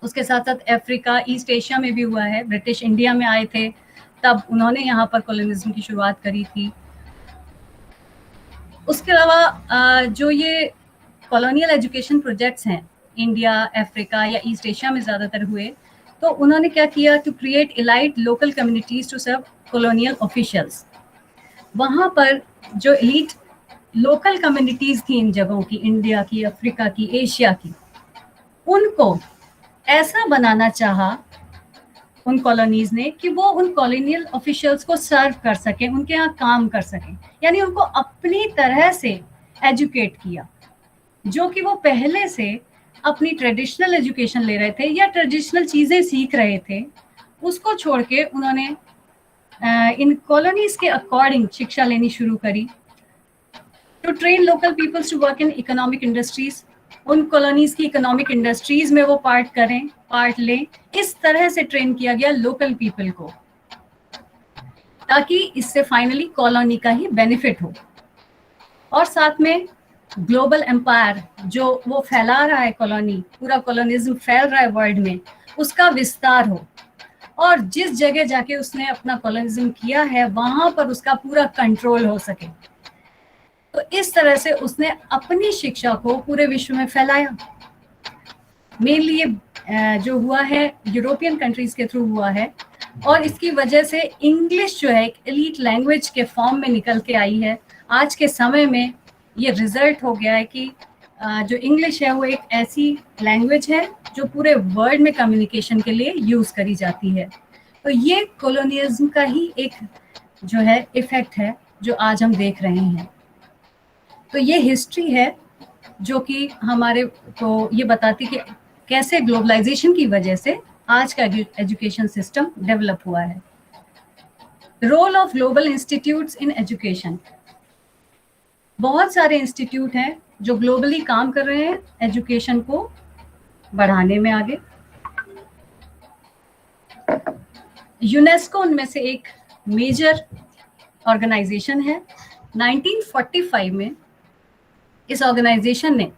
उसके साथ साथ अफ्रीका, ईस्ट एशिया में भी हुआ है। ब्रिटिश इंडिया में आए थे तब उन्होंने यहाँ पर कॉलोनिज्म की शुरुआत करी थी। उसके अलावा जो ये कॉलोनियल एजुकेशन प्रोजेक्ट्स हैं इंडिया, अफ्रीका या ईस्ट एशिया में ज़्यादातर हुए, तो उन्होंने क्या किया, to create elite local communities to serve colonial officials. वहाँ पर जो एलीट लोकल कम्युनिटीज़ थी इन जगहों की, इंडिया की, अफ्रीका की, एशिया की, उनको ऐसा बनाना चाहा उन कॉलोनीज़ ने कि वो उन कॉलोनियल ऑफिशियल्स को सर्व कर सकें, उनके यहाँ काम कर सकें, यानी उनको अपनी तरह से एजुकेट किया। जो कि वो पहले से अपनी ट्रेडिशनल एजुकेशन ले रहे थे या ट्रेडिशनल चीज़ें सीख रहे थे, उसको छोड़ के उन्होंने इन कॉलोनीज के अकॉर्डिंग शिक्षा लेनी शुरू करी। To train local peoples to work in economic industries, उन कॉलोनीज की इकोनॉमिक इंडस्ट्रीज में वो पार्ट लें। इस तरह से ट्रेन किया गया लोकल पीपल को, ताकि इससे फाइनली कॉलोनी का ही बेनिफिट हो। और साथ में ग्लोबल एम्पायर जो वो फैला रहा है, कॉलोनी, पूरा कॉलोनिज्म फैल रहा है वर्ल्ड में, उसका विस्तार हो और जिस जगह जाके उसने अपना कॉलोनिज्म किया है वहां पर उसका पूरा कंट्रोल हो सके। तो इस तरह से उसने अपनी शिक्षा को पूरे विश्व में फैलाया। मेनली ये जो हुआ है यूरोपियन कंट्रीज के थ्रू हुआ है, और इसकी वजह से इंग्लिश जो है एक एलीट लैंग्वेज के फॉर्म में निकल के आई है। आज के समय में ये रिजल्ट हो गया है कि जो इंग्लिश है वो एक ऐसी लैंग्वेज है जो पूरे वर्ल्ड में कम्युनिकेशन के लिए यूज़ करी जाती है। तो ये कॉलोनियलिज्म का ही एक जो है इफेक्ट है जो आज हम देख रहे हैं। तो ये हिस्ट्री है जो कि हमारे को ये बताती कि कैसे ग्लोबलाइजेशन की वजह से आज का एजुकेशन सिस्टम डेवलप हुआ है। Role of global institutes in education, बहुत सारे इंस्टीट्यूट हैं जो ग्लोबली काम कर रहे हैं एजुकेशन को बढ़ाने में आगे। यूनेस्को उनमें से एक मेजर ऑर्गेनाइजेशन है। 1945 में इस ऑर्गेनाइजेशन ने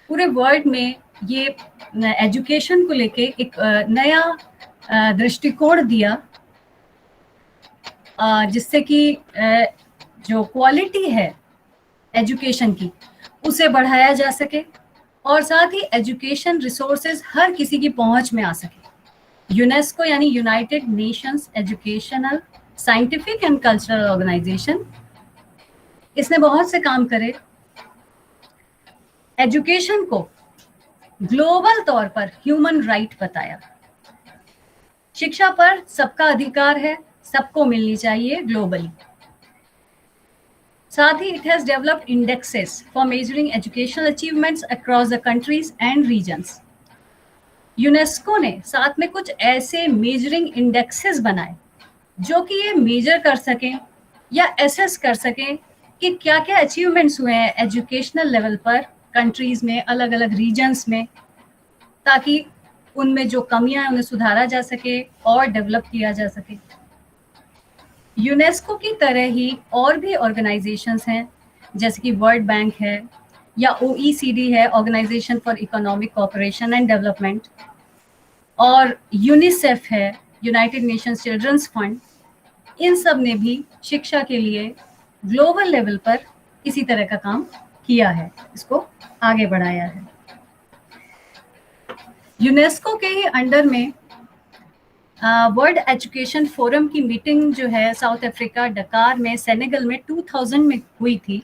पूरे वर्ल्ड में ये एजुकेशन को लेके एक नया दृष्टिकोण दिया, जिससे कि जो क्वालिटी है एजुकेशन की उसे बढ़ाया जा सके और साथ ही एजुकेशन रिसोर्सेज हर किसी की पहुंच में आ सके। यूनेस्को यानी United Nations Educational, Scientific and Cultural Organization, इसने बहुत से काम करे। एजुकेशन को ग्लोबल तौर पर ह्यूमन राइट बताया। शिक्षा पर सबका अधिकार है, सबको मिलनी चाहिए ग्लोबली। साथ ही it has developed indexes for measuring educational achievements across the countries and regions. UNESCO ने साथ में कुछ ऐसे मेजरिंग इंडेक्सेस बनाए जो कि ये मेजर कर सकें या एसेस कर सकें कि क्या क्या अचीवमेंट्स हुए हैं एजुकेशनल लेवल पर कंट्रीज में, अलग अलग रीजन्स में, ताकि उनमें जो कमियां हैं उन्हें सुधारा जा सके और डेवलप किया जा सके। यूनेस्को की तरह ही और भी ऑर्गेनाइजेशंस हैं, जैसे कि वर्ल्ड बैंक है या OECD है, Organisation for Economic Cooperation and Development, और यूनिसेफ है, यूनाइटेड नेशंस चिल्ड्रंस फंड। इन सब ने भी शिक्षा के लिए ग्लोबल लेवल पर इसी तरह का काम किया है, इसको आगे बढ़ाया है। यूनेस्को के ही अंडर में वर्ल्ड एजुकेशन फोरम की मीटिंग जो है साउथ अफ्रीका डकार में सेनेगल में 2000 में हुई थी,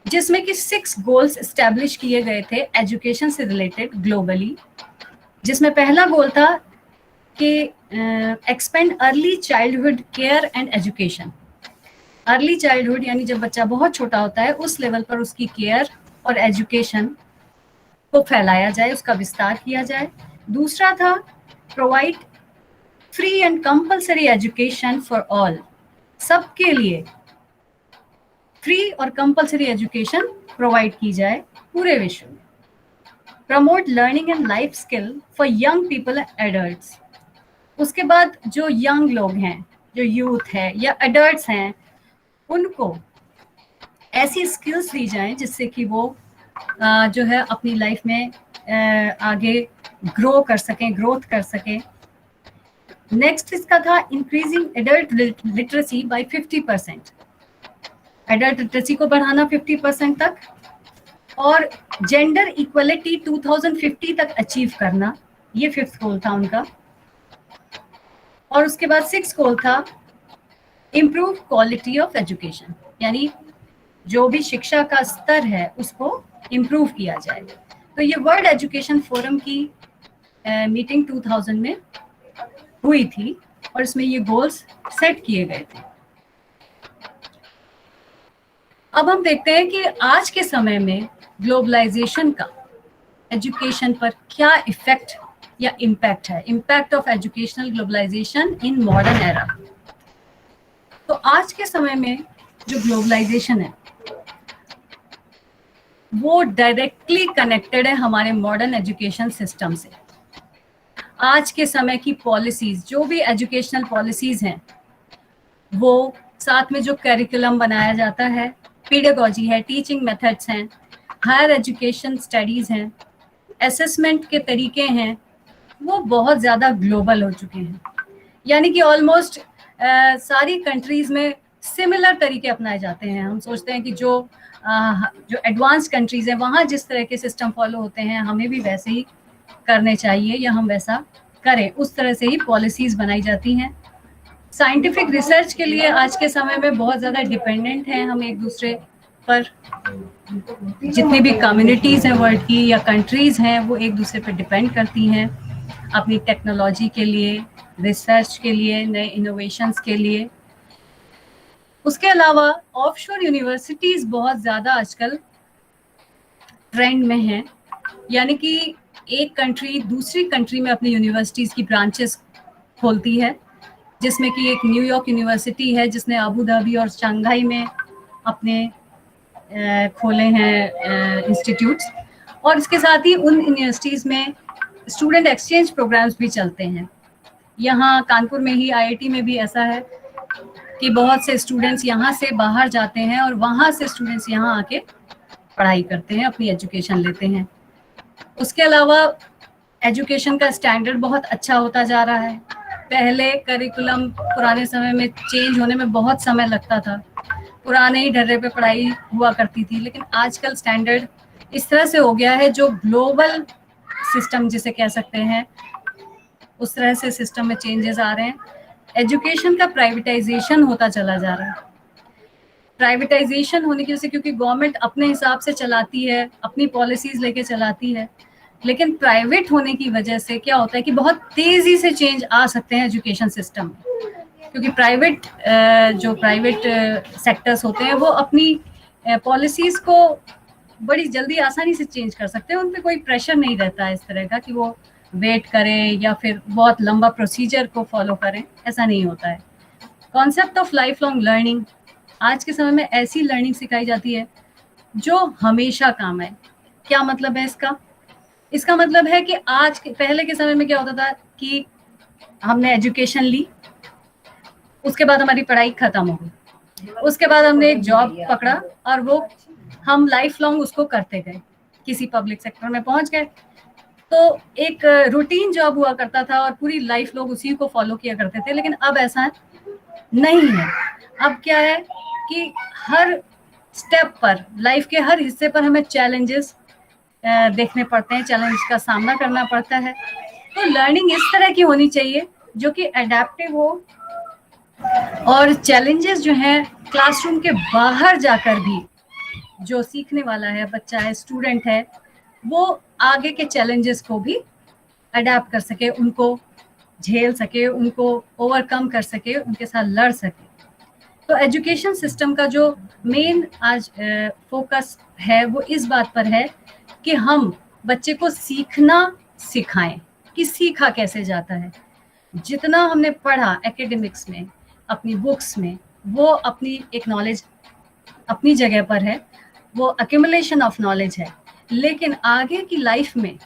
जिसमें कि 6 गोल्स एस्टैब्लिश किए गए थे एजुकेशन से रिलेटेड ग्लोबली, जिसमें पहला गोल था कि expand early childhood care and education. Early childhood यानी जब बच्चा बहुत छोटा होता है उस लेवल पर उसकी केयर और एजुकेशन को फैलाया जाए, उसका विस्तार किया जाए। दूसरा था provide free and compulsory education for all, सबके लिए फ्री और कंपल्सरी एजुकेशन प्रोवाइड की जाए पूरे विश्व में। Promote learning and life skill for young people and adults, उसके बाद जो यंग लोग हैं, जो यूथ है या एडल्ट्स हैं, उनको ऐसी स्किल्स दी जाएं जिससे कि वो जो है अपनी लाइफ में आगे ग्रो कर सकें, ग्रोथ कर सकें। नेक्स्ट इसका था increasing adult literacy by 50%, adult literacy को बढ़ाना 50% तक, और जेंडर इक्वलिटी 2050 तक अचीव करना, ये 5th गोल था उनका। और उसके बाद 6th गोल था इम्प्रूव क्वालिटी ऑफ एजुकेशन, यानी जो भी शिक्षा का स्तर है उसको इम्प्रूव किया जाए। तो ये वर्ल्ड एजुकेशन फोरम की मीटिंग 2000 में हुई थी और इसमें ये गोल्स सेट किए गए थे। अब हम देखते हैं कि आज के समय में ग्लोबलाइजेशन का एजुकेशन पर क्या इफेक्ट या इम्पैक्ट है, impact of educational globalisation in modern era. तो आज के समय में जो ग्लोबलाइजेशन है वो डायरेक्टली कनेक्टेड है हमारे मॉडर्न एजुकेशन सिस्टम से। आज के समय की पॉलिसीज, जो भी एजुकेशनल पॉलिसीज हैं, वो साथ में जो करिकुलम बनाया जाता है, पेडागोजी है, टीचिंग मेथड्स हैं, हायर एजुकेशन स्टडीज़ हैं, असेसमेंट के तरीके हैं, वो बहुत ज़्यादा ग्लोबल हो चुके हैं। यानी कि ऑलमोस्ट सारी कंट्रीज़ में सिमिलर तरीके अपनाए जाते हैं। हम सोचते हैं कि जो एडवांस कंट्रीज़ हैं वहाँ जिस तरह के सिस्टम फॉलो होते हैं हमें भी वैसे ही करने चाहिए या हम वैसा करें, उस तरह से ही पॉलिसीज़ बनाई जाती हैं। साइंटिफिक रिसर्च के लिए आज के समय में बहुत ज़्यादा डिपेंडेंट हैं हम एक दूसरे पर। जितनी भी कम्युनिटीज़ हैं वर्ल्ड की या कंट्रीज़ हैं वो एक दूसरे पर डिपेंड करती हैं अपनी टेक्नोलॉजी के लिए, रिसर्च के लिए, नए इनोवेशंस के लिए। उसके अलावा ऑफशोर यूनिवर्सिटीज़ बहुत ज़्यादा आजकल ट्रेंड में हैं, यानी कि एक कंट्री दूसरी कंट्री में अपनी यूनिवर्सिटीज़ की ब्रांचेस खोलती है, जिसमें कि एक न्यूयॉर्क यूनिवर्सिटी है जिसने अबू धाबी और शंघाई में अपने खोले हैं इंस्टीट्यूट्स, और इसके साथ ही उन यूनिवर्सिटीज़ में स्टूडेंट एक्सचेंज प्रोग्राम्स भी चलते हैं। यहाँ कानपुर में ही आईआईटी में भी ऐसा है कि बहुत से स्टूडेंट्स यहाँ से बाहर जाते हैं और वहाँ से स्टूडेंट्स यहाँ आके पढ़ाई करते हैं, अपनी एजुकेशन लेते हैं। उसके अलावा एजुकेशन का स्टैंडर्ड बहुत अच्छा होता जा रहा है। पहले करिकुलम पुराने समय में चेंज होने में बहुत समय लगता था, पुराने ही ढर्रे पे पढ़ाई हुआ करती थी, लेकिन आजकल स्टैंडर्ड इस तरह से हो गया है जो ग्लोबल सिस्टम जिसे कह सकते हैं, उस तरह से सिस्टम में चेंजेस आ रहे हैं। एजुकेशन का प्राइवेटाइजेशन होता चला जा रहा है। प्राइवेटाइजेशन होने की वजह से, क्योंकि गवर्नमेंट अपने हिसाब से चलाती है, अपनी पॉलिसीज लेके चलाती है, लेकिन प्राइवेट होने की वजह से क्या होता है कि बहुत तेजी से चेंज आ सकते हैं एजुकेशन सिस्टम में, क्योंकि जो प्राइवेट सेक्टर्स होते हैं वो अपनी पॉलिसीज को बड़ी जल्दी आसानी से चेंज कर सकते हैं। उन पे कोई प्रेशर नहीं रहता है इस तरह का कि वो वेट करें या फिर बहुत लंबा प्रोसीजर को फॉलो करें, ऐसा नहीं होता है। Concept of life long learning, आज के समय में ऐसी लर्निंग सिखाई जाती है जो हमेशा काम है। क्या मतलब है इसका? इसका मतलब है कि पहले के समय में क्या होता था कि हमने एजुकेशन ली, उसके बाद हमारी पढ़ाई खत्म हो गई, उसके बाद हमने एक जॉब पकड़ा और वो हम लाइफ लॉन्ग उसको करते गए, किसी पब्लिक सेक्टर में पहुंच गए, तो एक रूटीन जॉब हुआ करता था और पूरी लाइफ लोग उसी को फॉलो किया करते थे। लेकिन अब ऐसा नहीं है। अब क्या है कि हर स्टेप पर, लाइफ के हर हिस्से पर हमें चैलेंजेस देखने पड़ते हैं, चैलेंज का सामना करना पड़ता है। तो लर्निंग इस तरह की होनी चाहिए जो कि एडेप्टिव हो, और चैलेंजेस जो हैं क्लासरूम के बाहर जाकर भी जो सीखने वाला है, बच्चा है, स्टूडेंट है, वो आगे के चैलेंजेस को भी अडेप्ट कर सके, उनको झेल सके, उनको ओवरकम कर सके, उनके साथ लड़ सके। तो एजुकेशन सिस्टम का जो मेन आज फोकस है वो इस बात पर है कि हम बच्चे को सीखना सिखाएं कि सीखा कैसे जाता है। जितना हमने पढ़ा एकेडमिक्स में, अपनी बुक्स में, वो अपनी एक नॉलेज अपनी जगह पर है, वो अक्यूमुलेशन ऑफ नॉलेज है, लेकिन आगे की लाइफ में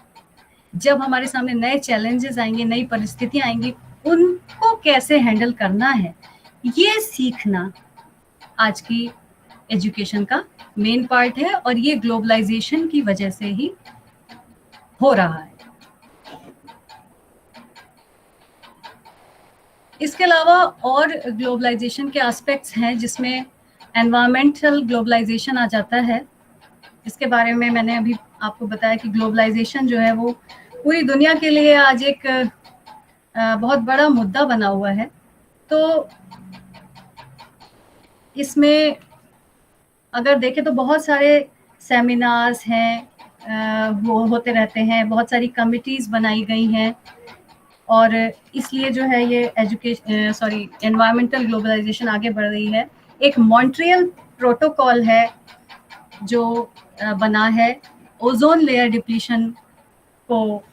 जब हमारे सामने नए चैलेंजेस आएंगे, नई परिस्थितियां आएंगी, उनको कैसे हैंडल करना है, ये सीखना आज की एजुकेशन का मेन पार्ट है, और ये ग्लोबलाइजेशन की वजह से ही हो रहा है। इसके अलावा और ग्लोबलाइजेशन के एस्पेक्ट्स हैं जिसमें एनवायरमेंटल ग्लोबलाइजेशन आ जाता है। इसके बारे में मैंने अभी आपको बताया कि ग्लोबलाइजेशन जो है वो पूरी दुनिया के लिए आज एक बहुत बड़ा मुद्दा बना हुआ है। तो इसमें अगर देखें तो बहुत सारे सेमिनार्स हैं, वो होते रहते हैं, बहुत सारी कमिटीज़ बनाई गई हैं, और इसलिए जो है ये एनवायरमेंटल ग्लोबलाइजेशन आगे बढ़ रही है। एक मॉन्ट्रियल प्रोटोकॉल है जो बना है ओजोन लेयर डिप्लीशन को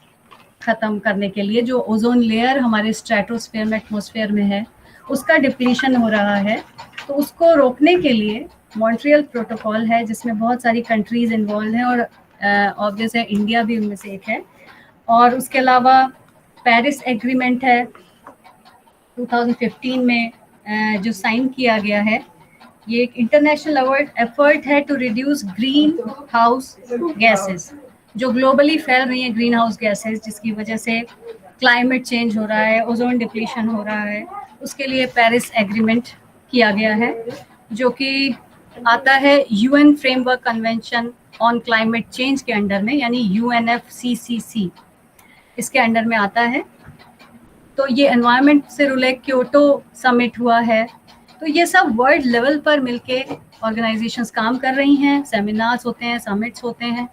ख़त्म करने के लिए। जो ओजोन लेयर हमारे स्ट्रेटोस्फेयर में, एटमॉस्फेयर में है, उसका डिप्लीशन हो रहा है, तो उसको रोकने के लिए मॉन्ट्रियल प्रोटोकॉल है जिसमें बहुत सारी कंट्रीज़ इन्वॉल्व हैं, और ऑब्वियस है इंडिया भी उनमें से एक है। और उसके अलावा पेरिस एग्रीमेंट है 2015 में जो साइन किया गया है। ये एक इंटरनेशनल एफर्ट है to reduce greenhouse gases, जो ग्लोबली फैल रही हैं ग्रीन हाउस गैसेस, जिसकी वजह से क्लाइमेट चेंज हो रहा है, ओजोन डिप्लीशन हो रहा है। उसके लिए पेरिस एग्रीमेंट किया गया है, जो कि आता है UN framework convention on climate change के अंडर में, यानी UNFCCC इसके अंडर में आता है। तो ये एनवायरनमेंट से रिलेटेड क्योटो समिट हुआ है। तो ये सब वर्ल्ड लेवल पर मिलके ऑर्गेनाइजेशंस काम कर रही हैं, सेमिनार्स होते हैं, समिट्स होते हैं,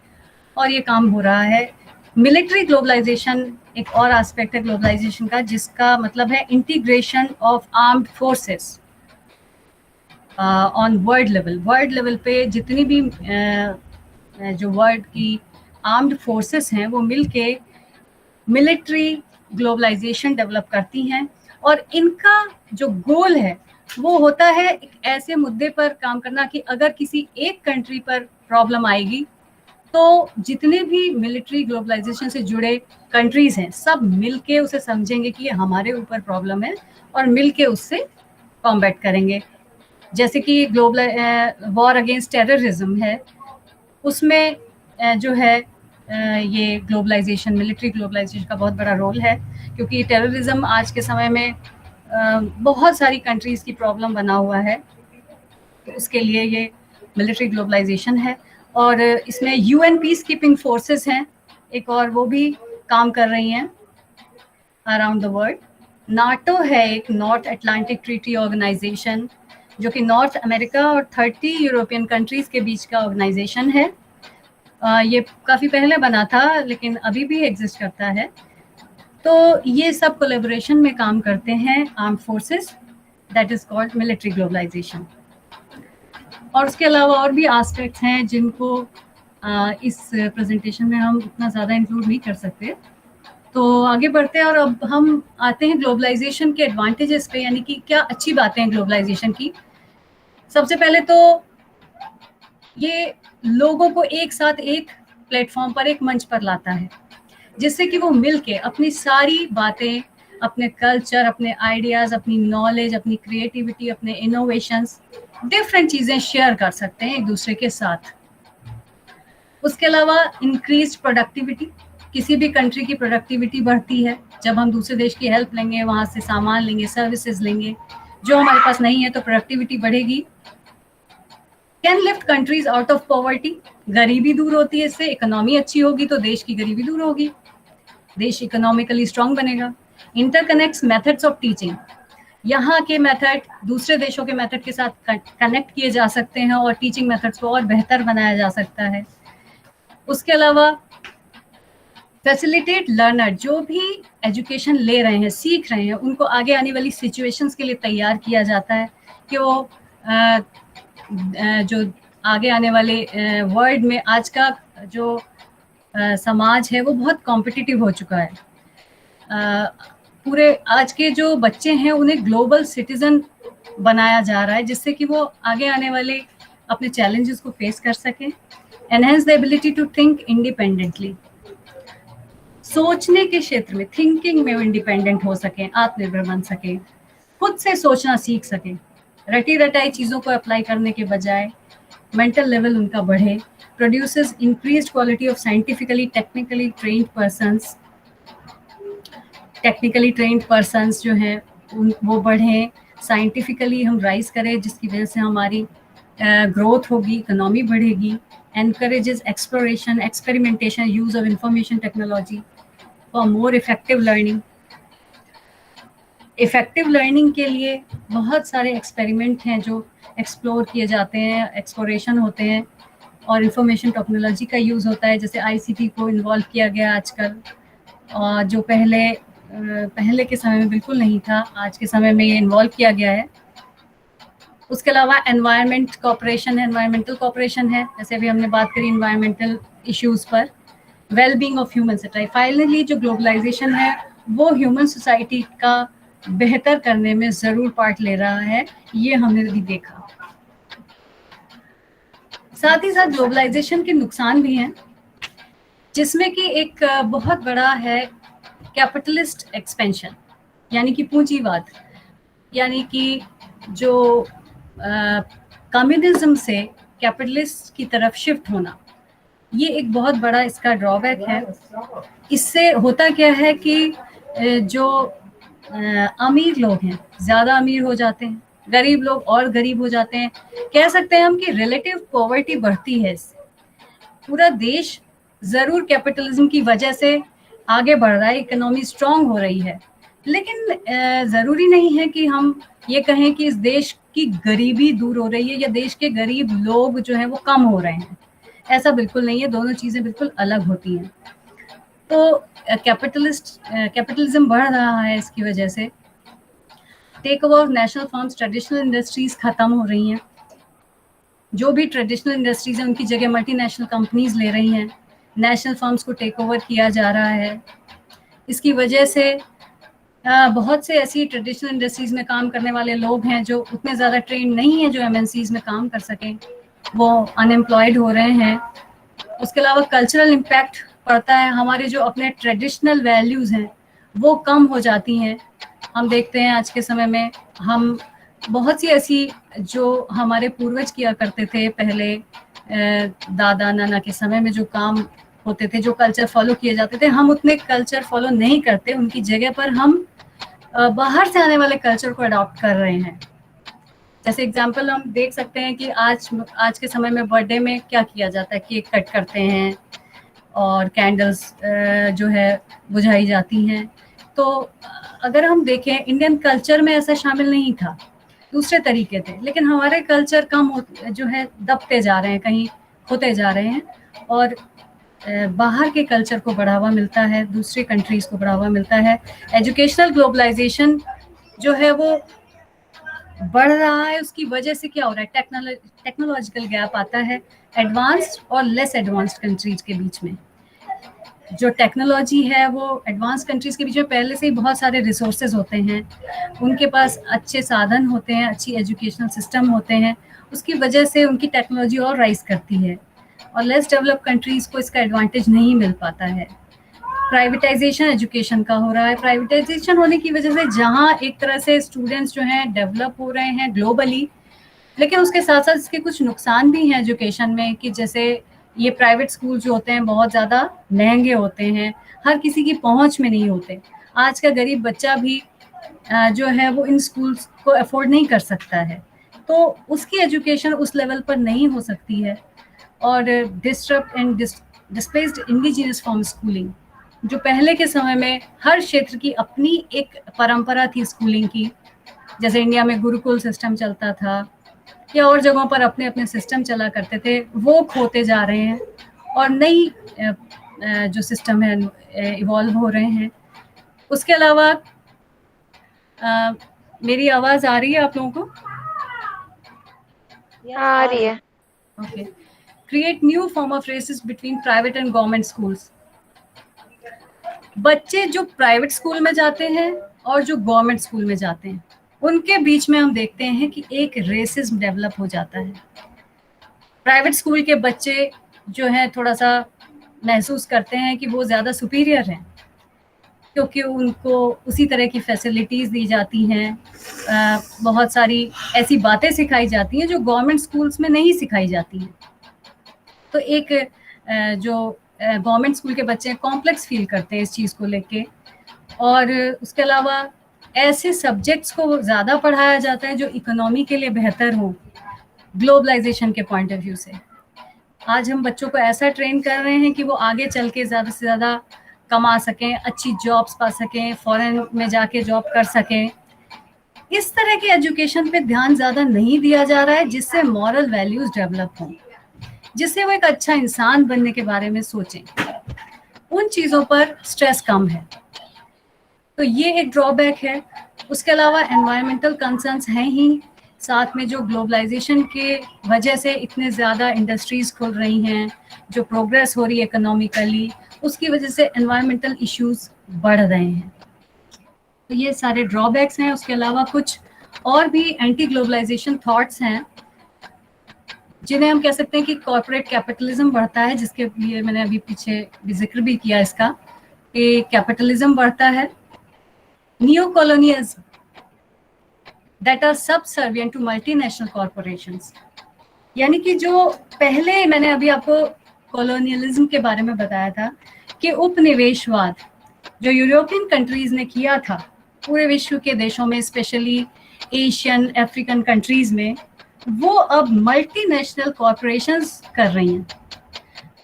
और ये काम हो रहा है। मिलिट्री ग्लोबलाइजेशन एक और एस्पेक्ट है ग्लोबलाइजेशन का, जिसका मतलब है integration of armed forces on world level. World level पे जितनी भी जो वर्ल्ड की आर्म्ड फोर्सेस हैं वो मिलके मिलिट्री ग्लोबलाइजेशन डेवलप करती हैं, और इनका जो गोल है वो होता है एक ऐसे मुद्दे पर काम करना कि अगर किसी एक कंट्री पर प्रॉब्लम आएगी तो जितने भी मिलिट्री ग्लोबलाइजेशन से जुड़े कंट्रीज हैं सब मिलके उसे समझेंगे कि ये हमारे ऊपर प्रॉब्लम है, और मिलके उससे कॉम्बैट करेंगे। जैसे कि ग्लोबल वॉर अगेंस्ट टेररिज्म है, उसमें जो है ये ग्लोबलाइजेशन, मिलिट्री ग्लोबलाइजेशन का बहुत बड़ा रोल है, क्योंकि टेररिज्म आज के समय में बहुत सारी कंट्रीज़ की प्रॉब्लम बना हुआ है। तो उसके लिए ये मिलिट्री ग्लोबलाइजेशन है। और इसमें UN पीस कीपिंग फोर्सेस हैं एक, और वो भी काम कर रही हैं अराउंड द वर्ल्ड। नाटो है एक, नॉर्थ अटलांटिक ट्रीटी ऑर्गेनाइजेशन, जो कि नॉर्थ अमेरिका और 30 यूरोपियन कंट्रीज़ के बीच का ऑर्गेनाइजेशन है। ये काफ़ी पहले बना था लेकिन अभी भी एग्जिस्ट करता है। तो ये सब कोलैबोरेशन में काम करते हैं arm forces, that is called military globalisation. और उसके अलावा और भी एस्पेक्ट्स हैं जिनको इस प्रेजेंटेशन में हम उतना ज़्यादा इंक्लूड नहीं कर सकते। तो आगे बढ़ते हैं और अब हम आते हैं ग्लोबलाइजेशन के एडवांटेजेस पे, यानी कि क्या अच्छी बातें हैं ग्लोबलाइजेशन की। सबसे पहले तो ये लोगों को एक साथ एक प्लेटफॉर्म पर, एक मंच पर लाता है, जिससे कि वो मिलके अपनी सारी बातें, अपने कल्चर, अपने आइडियाज़, अपनी नॉलेज, अपनी क्रिएटिविटी, अपने इनोवेशंस, डिफरेंट चीज़ें शेयर कर सकते हैं एक दूसरे के साथ। उसके अलावा इंक्रीज प्रोडक्टिविटी, किसी भी कंट्री की प्रोडक्टिविटी बढ़ती है जब हम दूसरे देश की हेल्प लेंगे, वहाँ से सामान लेंगे, सर्विसेज लेंगे, जो हमारे पास नहीं है, तो प्रोडक्टिविटी बढ़ेगी। Can lift countries out of poverty, गरीबी दूर होती है इससे, इकोनॉमी अच्छी होगी तो देश की गरीबी दूर होगी, देश इकोनॉमिकली स्ट्रांग बनेगा। इंटरकनेक्ट्स मेथड्स ऑफ टीचिंग, यहाँ के मेथड दूसरे देशों के मेथड के साथ कनेक्ट किए जा सकते हैं और टीचिंग मेथड्स को और बेहतर बनाया जा सकता है। उसके अलावा फैसिलिटेट लर्नर, जो भी एजुकेशन ले रहे हैं, सीख रहे हैं, उनको आगे आने वाली सिचुएशंस के लिए तैयार किया जाता है कि वो जो आगे आने वाले वर्ल्ड में आज का जो समाज है वो बहुत कॉम्पिटिटिव हो चुका है। पूरे आज के जो बच्चे हैं उन्हें ग्लोबल सिटीजन बनाया जा रहा है, जिससे कि वो आगे आने वाले अपने चैलेंजेस को फेस कर सकें। Enhance the ability to think independently, सोचने के क्षेत्र में, थिंकिंग में वो इंडिपेंडेंट हो सकें, आत्मनिर्भर बन सकें, खुद से सोचना सीख सकें, रटी रटाई चीज़ों को अप्लाई करने के बजाय मेंटल लेवल उनका बढ़े। Produces increased quality of scientifically technically trained persons, technically trained persons जो हैं वो बढ़ें, साइंटिफिकली हम राइज करें, जिसकी वजह से हमारी ग्रोथ होगी, इकोनॉमी बढ़ेगी। encourages exploration, experimentation, use of information technology for more effective learning. Effective learning के लिए बहुत सारे एक्सपेरिमेंट हैं जो एक्सप्लोर किए जाते हैं, एक्सप्लोरेशन होते हैं और इंफॉर्मेशन टेक्नोलॉजी का यूज़ होता है। जैसे आईसीटी को इन्वॉल्व किया गया आजकल, और जो पहले के समय में बिल्कुल नहीं था, आज के समय में ये इन्वॉल्व किया गया है। उसके अलावा एनवायरमेंट कॉपरेशन है, एनवायरमेंटल कॉपरेशन है, जैसे अभी हमने बात करी एनवायरमेंटल इश्यूज़ पर। Wellbeing of human society, finally जो ग्लोबलाइजेशन है वो ह्यूमन सोसाइटी का बेहतर करने में ज़रूर पार्ट ले रहा है, ये हमने भी देखा। साथ ही साथ ग्लोबलाइजेशन के नुकसान भी हैं, जिसमें कि एक बहुत बड़ा है कैपिटलिस्ट एक्सपेंशन, यानी कि पूंजीवाद, यानी कि जो कम्युनिज्म से कैपिटलिस्ट की तरफ शिफ्ट होना, ये एक बहुत बड़ा इसका ड्रॉबैक है। इससे होता क्या है कि जो अमीर लोग हैं ज़्यादा अमीर हो जाते हैं, गरीब लोग और गरीब हो जाते हैं। कह सकते हैं हम कि रिलेटिव पॉवर्टी बढ़ती है इससे। पूरा देश ज़रूर कैपिटलिज्म की वजह से आगे बढ़ रहा है, इकोनॉमी स्ट्रांग हो रही है, लेकिन ज़रूरी नहीं है कि हम ये कहें कि इस देश की गरीबी दूर हो रही है या देश के गरीब लोग जो हैं वो कम हो रहे हैं। ऐसा बिल्कुल नहीं है, दोनों चीज़ें बिल्कुल अलग होती हैं। तो कैपिटलिज्म बढ़ रहा है, इसकी वजह से take over national firms, traditional industries ख़त्म हो रही हैं। जो भी ट्रेडिशनल इंडस्ट्रीज हैं उनकी जगह मल्टीनेशनल कंपनीज ले रही हैं, नेशनल फर्म्स को टेक ओवर किया जा रहा है। इसकी वजह से बहुत से ऐसी ट्रेडिशनल इंडस्ट्रीज में काम करने वाले लोग हैं जो उतने ज़्यादा ट्रेंड नहीं हैं जो एमएनसीज में काम कर सकें, वो अनएम्प्लॉयड हो रहे हैं। उसके अलावा कल्चरल इम्पैक्ट पड़ता है, हमारे जो अपने ट्रेडिशनल वैल्यूज़ हैं वो कम हो जाती हैं। हम देखते हैं आज के समय में हम बहुत सी ऐसी जो हमारे पूर्वज किया करते थे पहले, दादा नाना के समय में जो काम होते थे, जो कल्चर फॉलो किए जाते थे, हम उतने कल्चर फॉलो नहीं करते, उनकी जगह पर हम बाहर से आने वाले कल्चर को अडॉप्ट कर रहे हैं। जैसे एग्जांपल हम देख सकते हैं कि आज के समय में बर्थडे में क्या किया जाता है, केक कट करते हैं और कैंडल्स जो है बुझाई जाती हैं। तो अगर हम देखें इंडियन कल्चर में ऐसा शामिल नहीं था, दूसरे तरीके थे, लेकिन हमारे कल्चर कम जो है दबते जा रहे हैं, कहीं होते जा रहे हैं, और बाहर के कल्चर को बढ़ावा मिलता है, दूसरी कंट्रीज़ को बढ़ावा मिलता है। एजुकेशनल ग्लोबलाइजेशन जो है वो बढ़ रहा है, उसकी वजह से क्या हो रहा है, टेक्नोलॉजिकल गैप आता है एडवांस्ड और लेस एडवांस्ड कंट्रीज़ के बीच में। जो टेक्नोलॉजी है वो एडवांस कंट्रीज़ के बीच में पहले से ही बहुत सारे रिसोर्सेज होते हैं, उनके पास अच्छे साधन होते हैं, अच्छी एजुकेशनल सिस्टम होते हैं, उसकी वजह से उनकी टेक्नोलॉजी और राइज करती है, और लेस डेवलप कंट्रीज़ को इसका एडवांटेज नहीं मिल पाता है। प्राइवेटाइजेशन एजुकेशन का हो रहा है। प्राइवेटाइजेशन होने की वजह से जहाँ एक तरह से स्टूडेंट्स जो हैं डेवलप हो रहे हैं ग्लोबली, लेकिन उसके साथ साथ इसके कुछ नुकसान भी हैं एजुकेशन में, कि जैसे ये प्राइवेट स्कूल जो होते हैं बहुत ज़्यादा महंगे होते हैं, हर किसी की पहुंच में नहीं होते। आज का गरीब बच्चा भी जो है वो इन स्कूल्स को अफोर्ड नहीं कर सकता है। तो उसकी एजुकेशन उस लेवल पर नहीं हो सकती है। और disturb and displaced indigenous form schooling, जो पहले के समय में हर क्षेत्र की अपनी एक परंपरा थी स्कूलिंग की, जैसे इंडिया में गुरुकुल सिस्टम चलता था या और जगहों पर अपने अपने सिस्टम चला करते थे, वो खोते जा रहे हैं और नई जो सिस्टम है इवॉल्व हो रहे हैं। उसके अलावा मेरी आवाज़ आ रही है आप लोगों को?
आ रही है।
Okay. Create new form of races between private and government schools. बच्चे जो प्राइवेट स्कूल में जाते हैं और जो गवर्नमेंट स्कूल में जाते हैं, उनके बीच में हम देखते हैं कि एक रेसिज्म डेवलप हो जाता है। प्राइवेट स्कूल के बच्चे जो हैं थोड़ा सा महसूस करते हैं कि वो ज़्यादा सुपीरियर हैं, क्योंकि उनको उसी तरह की फैसिलिटीज़ दी जाती हैं, बहुत सारी ऐसी बातें सिखाई जाती हैं जो गवर्नमेंट स्कूल्स में नहीं सिखाई जाती हैं। तो एक जो गवर्नमेंट स्कूल के बच्चे कॉम्प्लेक्स फील करते हैं इस चीज़ को लेके। और उसके अलावा ऐसे सब्जेक्ट्स को ज़्यादा पढ़ाया जाता है जो इकोनॉमी के लिए बेहतर हो, ग्लोबलाइजेशन के पॉइंट ऑफ व्यू से। आज हम बच्चों को ऐसा ट्रेन कर रहे हैं कि वो आगे चल के ज़्यादा से ज़्यादा कमा सकें, अच्छी जॉब्स पा सकें, फॉरेन में जाके जॉब कर सकें। इस तरह की एजुकेशन पे ध्यान ज़्यादा नहीं दिया जा रहा है, जिससे मॉरल वैल्यूज़ डेवलप हों, जिससे वो एक अच्छा इंसान बनने के बारे में सोचें। उन चीज़ों पर स्ट्रेस कम है, तो ये एक ड्रॉबैक है। उसके अलावा एनवायरमेंटल कंसर्न्स हैं ही, साथ में जो ग्लोबलाइजेशन के वजह से इतने ज़्यादा इंडस्ट्रीज़ खुल रही हैं, जो प्रोग्रेस हो रही है इकोनॉमिकली, उसकी वजह से एनवायरमेंटल इश्यूज बढ़ रहे हैं। तो ये सारे ड्रॉबैक्स हैं। उसके अलावा कुछ और भी एंटी ग्लोबलाइजेशन थॉट्स हैं, जिन्हें हम कह सकते हैं कि कॉर्पोरेट कैपिटलिज्म बढ़ता है, जिसके लिए मैंने अभी पीछे जिक्र भी किया इसका, कि कैपिटलिज्म बढ़ता है। New colonialism that are subservient to multinational corporations, यानी कि जो पहले मैंने अभी आपको कॉलोनियलिज्म के बारे में बताया था कि उपनिवेशवाद जो यूरोपियन कंट्रीज ने किया था पूरे विश्व के देशों में, स्पेशली एशियन अफ्रीकन कंट्रीज में, वो अब मल्टीनेशनल कॉरपोरेशंस कर रही हैं।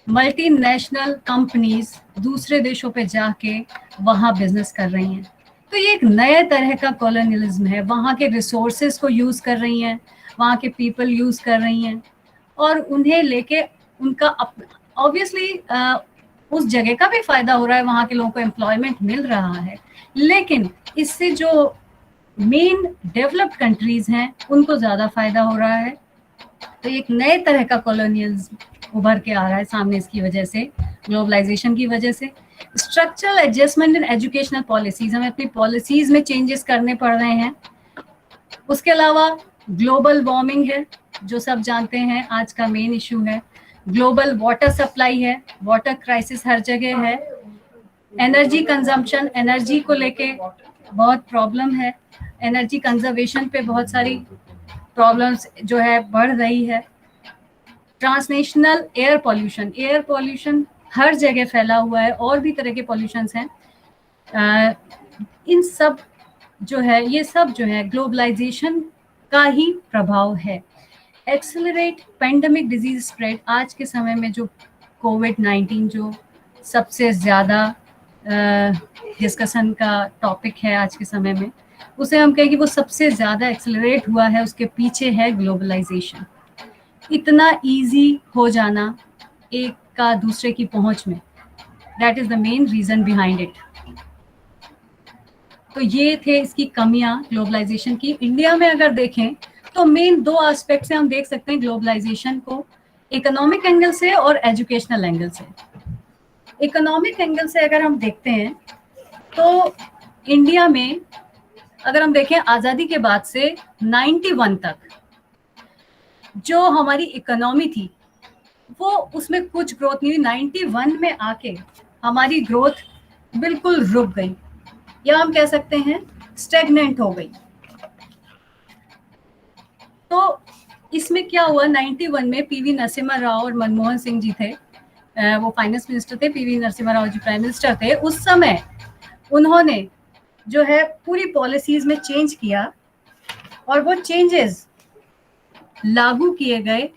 मल्टीनेशनल कंपनीज दूसरे देशों पे जाके वहाँ बिजनेस कर रही हैं। तो ये एक नए तरह का कॉलोनियलिज्म है। वहाँ के रिसोर्सेज को यूज़ कर रही हैं, वहाँ के पीपल यूज़ कर रही हैं, और उन्हें लेके उनका ऑब्वियसली उस जगह का भी फ़ायदा हो रहा है, वहाँ के लोगों को एम्प्लॉयमेंट मिल रहा है, लेकिन इससे जो मेन डेवलप्ड कंट्रीज़ हैं उनको ज़्यादा फ़ायदा हो रहा है। तो एक नए तरह का कॉलोनियलिज्म उभर के आ रहा है सामने, इसकी वजह से, ग्लोबलाइजेशन की वजह से। Structural adjustment in educational policies, हमें अपनी पॉलिसीज में चेंजेस करने पड़ रहे हैं। उसके अलावा ग्लोबल वार्मिंग है, जो सब जानते हैं आज का मेन इशू है। ग्लोबल वाटर सप्लाई है, वाटर क्राइसिस हर जगह है। एनर्जी कंजम्पशन, एनर्जी को लेके बहुत प्रॉब्लम है। एनर्जी कंजर्वेशन पे बहुत सारी प्रॉब्लम्स जो है बढ़ रही है। Transnational air pollution, air pollution हर जगह फैला हुआ है, और भी तरह के पॉल्यूशंस हैं। इन सब जो है, ये सब जो है ग्लोबलाइजेशन का ही प्रभाव है। एक्सेलरेट पेंडेमिक डिजीज स्प्रेड, आज के समय में जो कोविड-19 जो सबसे ज़्यादा डिस्कशन का टॉपिक है आज के समय में, उसे हम कहें कि वो सबसे ज़्यादा एक्सेलरेट हुआ है, उसके पीछे है ग्लोबलाइजेशन। इतना इजी हो जाना एक का दूसरे की पहुंच में, that is the main reason behind it. तो ये थे इसकी कमियां ग्लोबलाइजेशन की। इंडिया में अगर देखें तो मेन दो एस्पेक्ट से हम देख सकते हैं ग्लोबलाइजेशन को, इकोनॉमिक एंगल से और एजुकेशनल एंगल से। इकोनॉमिक एंगल से अगर हम देखते हैं तो इंडिया में अगर हम देखें आज़ादी के बाद से 91 तक जो हमारी इकोनॉमी थी वो, उसमें कुछ ग्रोथ नहीं हुई। 91 में आके हमारी ग्रोथ बिल्कुल रुक गई, या हम कह सकते हैं स्टैग्नेंट हो गई। तो इसमें क्या हुआ, 91 में पीवी नरसिम्हा राव और मनमोहन सिंह जी थे, वो फाइनेंस मिनिस्टर थे, PV Narasimha Rao ji prime minister थे। उस समय उन्होंने जो है पूरी पॉलिसीज में चेंज किया, और वो चेंजेस लागू किए गए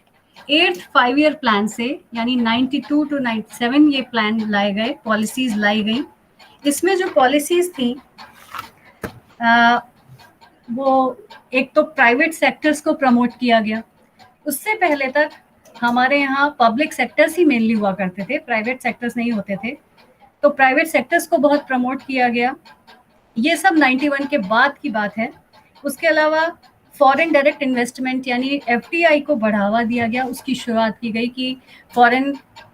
8th 5-year प्लान से, यानी 92 to 97 ये प्लान लाए गए, पॉलिसीज लाई गई। इसमें जो पॉलिसीज थी वो एक तो प्राइवेट सेक्टर्स को प्रमोट किया गया। उससे पहले तक हमारे यहाँ पब्लिक सेक्टर्स ही मेनली हुआ करते थे, प्राइवेट सेक्टर्स नहीं होते थे, तो प्राइवेट सेक्टर्स को बहुत प्रमोट किया गया। ये सब 91 के बाद की बात है। उसके अलावा फॉरेन डायरेक्ट इन्वेस्टमेंट यानी FDI को बढ़ावा दिया गया, उसकी शुरुआत की गई कि फॉरेन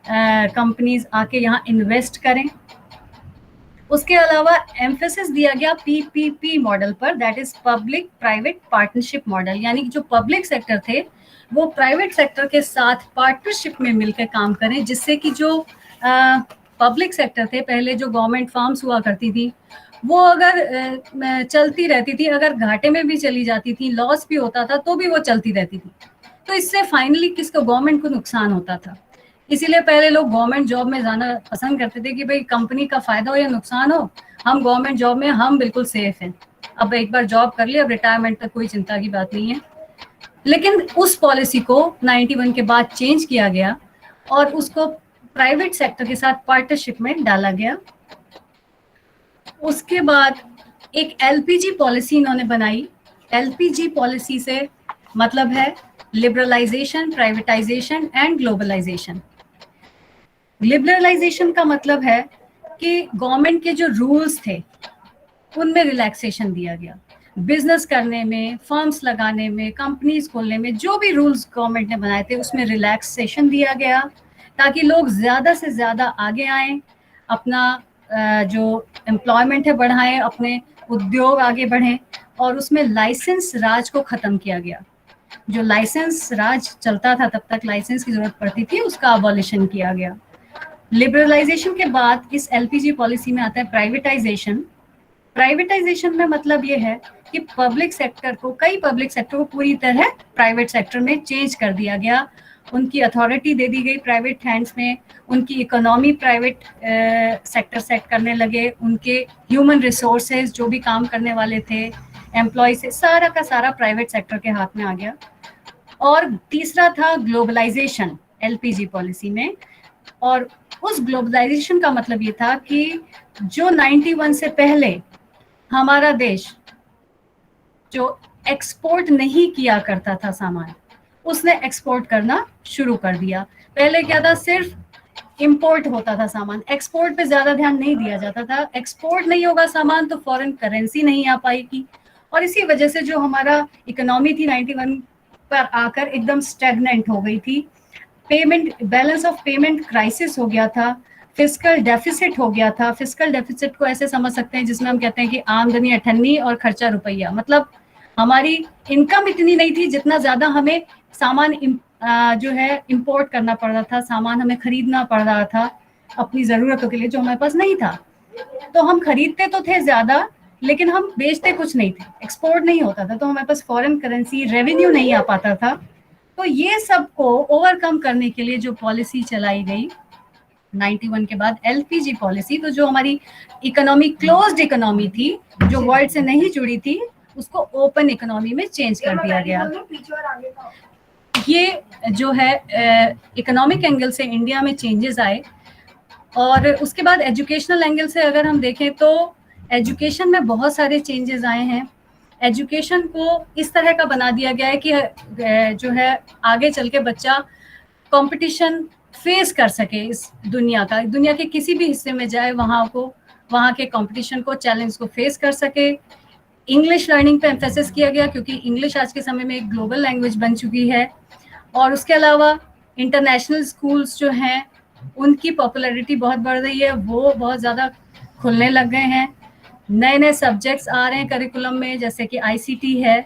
कंपनीज आके यहाँ इन्वेस्ट करें। उसके अलावा एम्फेसिस दिया गया PPP मॉडल पर, that is public private partnership model, यानी कि जो पब्लिक सेक्टर थे वो प्राइवेट सेक्टर के साथ पार्टनरशिप में मिलकर काम करें, जिससे कि जो पब्लिक सेक्टर थे, पहले जो गवर्नमेंट फार्म्स हुआ करती थी, वो अगर चलती रहती थी, अगर घाटे में भी चली जाती थी, लॉस भी होता था, तो भी वो चलती रहती थी। तो इससे फाइनली किसको, गवर्नमेंट को नुकसान होता था। इसीलिए पहले लोग गवर्नमेंट जॉब में जाना पसंद करते थे कि भाई कंपनी का फायदा हो या नुकसान हो, हम गवर्नमेंट जॉब में हम बिल्कुल सेफ हैं। अब एक बार जॉब कर ली, अब रिटायरमेंट तक कोई चिंता की बात नहीं है। लेकिन उस पॉलिसी को 91 के बाद चेंज किया गया और उसको प्राइवेट सेक्टर के साथ पार्टनरशिप में डाला गया। उसके बाद एक LPG पॉलिसी इन्होंने बनाई। LPG पॉलिसी से मतलब है liberalisation, privatisation and globalisation. Liberalisation का मतलब है कि गवर्नमेंट के जो रूल्स थे उनमें रिलैक्सेशन दिया गया। बिजनेस करने में, फर्म्स लगाने में, कंपनीज खोलने में जो भी रूल्स गवर्नमेंट ने बनाए थे उसमें रिलैक्सेशन दिया गया, ताकि लोग ज़्यादा से ज़्यादा आगे आएं, अपना जो एम्प्लॉयमेंट है बढ़ाएं, अपने उद्योग आगे बढ़ें। और उसमें लाइसेंस राज को ख़त्म किया गया। जो लाइसेंस राज चलता था तब तक लाइसेंस की ज़रूरत पड़ती थी, उसका अबॉलिशन किया गया। लिबरलाइजेशन के बाद इस LPG पॉलिसी में आता है प्राइवेटाइजेशन। प्राइवेटाइजेशन में मतलब ये है कि पब्लिक सेक्टर को, कई पब्लिक सेक्टर को पूरी तरह प्राइवेट सेक्टर में चेंज कर दिया गया। उनकी अथॉरिटी दे दी गई प्राइवेट हैंड्स में, उनकी इकोनॉमी प्राइवेट सेक्टर सेट करने लगे, उनके ह्यूमन रिसोर्सेज जो भी काम करने वाले थे, एम्प्लॉय से, सारा का सारा प्राइवेट सेक्टर के हाथ में आ गया। और तीसरा था ग्लोबलाइजेशन LPG पॉलिसी में। और उस ग्लोबलाइजेशन का मतलब ये था कि जो 91 से पहले हमारा देश जो एक्सपोर्ट नहीं किया करता था सामान, उसने एक्सपोर्ट करना शुरू कर दिया। पहले क्या था, सिर्फ इंपोर्ट होता था सामान, एक्सपोर्ट पे ज्यादा ध्यान नहीं दिया जाता था। एक्सपोर्ट नहीं होगा सामान तो फॉरेन करेंसी नहीं आ पाएगी, और इसी वजह से जो हमारा इकोनॉमी थी 91 पर आकर एकदम स्टैग्नेंट हो गई थी। Payment, balance of payment crisis हो गया था, फिस्कल डेफिसिट हो गया था। फिस्कल डेफिसिट को ऐसे समझ सकते हैं जिसमें हम कहते हैं कि आमदनी 98 और खर्चा रुपया, मतलब हमारी इनकम इतनी नहीं थी जितना ज्यादा हमें सामान जो है इंपोर्ट करना पड़ रहा था, सामान हमें खरीदना पड़ रहा था अपनी जरूरतों के लिए, जो हमारे पास नहीं था। तो हम खरीदते तो थे ज्यादा, लेकिन हम बेचते कुछ नहीं थे, एक्सपोर्ट नहीं होता था, तो हमारे पास फॉरेन करेंसी रेवेन्यू नहीं आ पाता था। तो ये सब को ओवरकम करने के लिए जो पॉलिसी चलाई गई 91 के बाद, LPG पॉलिसी, तो जो हमारी इकोनॉमी क्लोज्ड इकोनॉमी थी, जो वर्ल्ड से नहीं जुड़ी थी, उसको ओपन इकोनॉमी में चेंज कर दिया गया। ये जो है इकोनॉमिक एंगल से इंडिया में चेंजेस आए। और उसके बाद एजुकेशनल एंगल से अगर हम देखें तो एजुकेशन में बहुत सारे चेंजेस आए हैं। एजुकेशन को इस तरह का बना दिया गया है कि जो है आगे चल के बच्चा कंपटीशन फेस कर सके, इस दुनिया का, दुनिया के किसी भी हिस्से में जाए वहाँ के कंपटीशन को, चैलेंज को फेस कर सके। इंग्लिश लर्निंग पे एम्फेसिस किया गया क्योंकि इंग्लिश आज के समय में एक ग्लोबल लैंग्वेज बन चुकी है। और उसके अलावा इंटरनेशनल स्कूल्स जो हैं उनकी पॉपुलैरिटी बहुत बढ़ रही है, वो बहुत ज़्यादा खुलने लग गए हैं। नए नए सब्जेक्ट्स आ रहे हैं करिकुलम में, जैसे कि ICT है,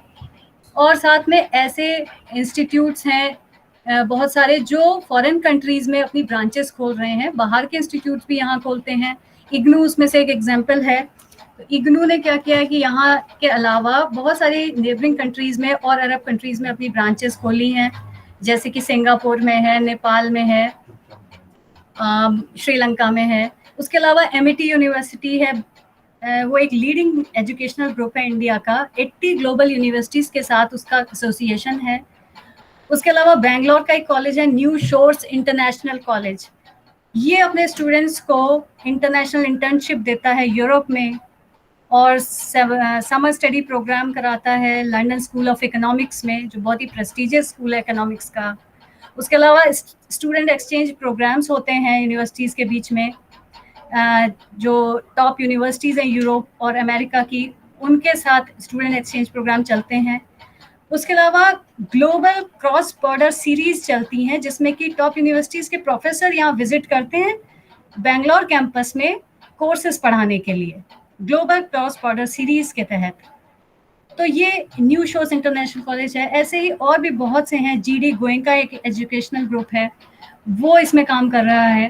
और साथ में ऐसे इंस्टीट्यूट्स हैं बहुत सारे जो फॉरेन कंट्रीज में अपनी ब्रांचेस खोल रहे हैं, बाहर के इंस्टीट्यूट्स भी यहाँ खोलते हैं। इग्नू उसमें से एक एग्जाम्पल है। तो इग्नू ने क्या किया है कि यहाँ के अलावा बहुत सारी नेबरिंग कंट्रीज में और अरब कंट्रीज में अपनी ब्रांचेस खोली हैं, जैसे कि सिंगापुर में है, नेपाल में है, श्रीलंका में है। उसके अलावा MIT यूनिवर्सिटी है, वो एक लीडिंग एजुकेशनल ग्रुप है इंडिया का। 80 ग्लोबल यूनिवर्सिटीज़ के साथ उसका एसोसिएशन है। उसके अलावा बेंगलोर का एक कॉलेज है न्यू शोर्स इंटरनेशनल कॉलेज, ये अपने स्टूडेंट्स को इंटरनेशनल इंटर्नशिप देता है यूरोप में और समर स्टडी प्रोग्राम कराता है लंदन स्कूल ऑफ इकोनॉमिक्स में, जो बहुत ही प्रेस्टिजियस स्कूल है इकोनॉमिक्स का। उसके अलावा स्टूडेंट एक्सचेंज प्रोग्राम्स होते हैं यूनिवर्सिटीज़ के बीच में, जो टॉप यूनिवर्सिटीज़ हैं यूरोप और अमेरिका की, उनके साथ स्टूडेंट एक्सचेंज प्रोग्राम चलते हैं। उसके अलावा ग्लोबल क्रॉस बॉर्डर सीरीज चलती हैं, जिसमें कि टॉप यूनिवर्सिटीज़ के प्रोफेसर यहाँ विजिट करते हैं बेंगलोर कैंपस में कोर्सेज पढ़ाने के लिए, ग्लोबल क्रॉस बॉर्डर सीरीज के तहत। तो ये न्यू शोर्स इंटरनेशनल कॉलेज है। ऐसे ही और भी बहुत से हैं, जीडी गोयनका एक एजुकेशनल ग्रुप है, वो इसमें काम कर रहा है।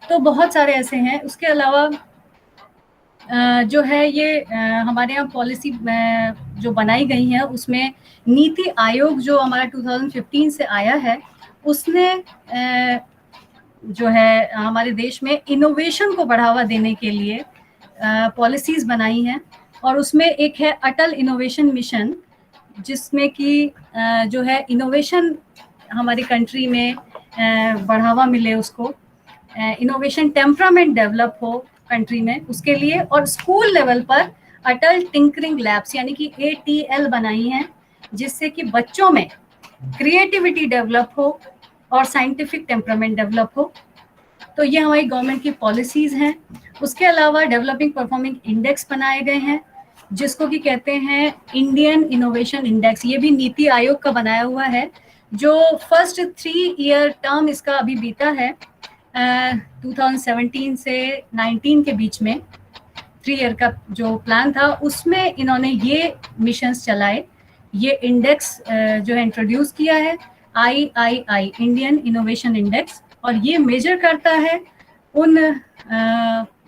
तो बहुत सारे ऐसे हैं। उसके अलावा जो है ये हमारे यहाँ पॉलिसी जो बनाई गई है, उसमें नीति आयोग जो हमारा 2015 से आया है, उसने जो है हमारे देश में इनोवेशन को बढ़ावा देने के लिए पॉलिसीज़ बनाई हैं, और उसमें एक है अटल इनोवेशन मिशन, जिसमें कि जो है इनोवेशन हमारी कंट्री में बढ़ावा मिले, उसको इनोवेशन टेम्परामेंट डेवलप हो कंट्री में, उसके लिए। और स्कूल लेवल पर अटल टिंकरिंग लैब्स यानी कि ATL बनाई हैं, जिससे कि बच्चों में क्रिएटिविटी डेवलप हो और साइंटिफिक टेम्परामेंट डेवलप हो। तो ये हमारी गवर्नमेंट की पॉलिसीज़ हैं। उसके अलावा डेवलपिंग परफॉर्मिंग इंडेक्स बनाए गए हैं, जिसको कि कहते हैं इंडियन इनोवेशन इंडेक्स। ये भी नीति आयोग का बनाया हुआ है, जो फर्स्ट 3 ईयर टर्म इसका अभी बीता है 2017 से 19 के बीच में। 3 ईयर का जो प्लान था, उसमें इन्होंने ये मिशंस चलाए, ये इंडेक्स जो है इंट्रोड्यूस किया है, III इंडियन इनोवेशन इंडेक्स। और ये मेजर करता है उन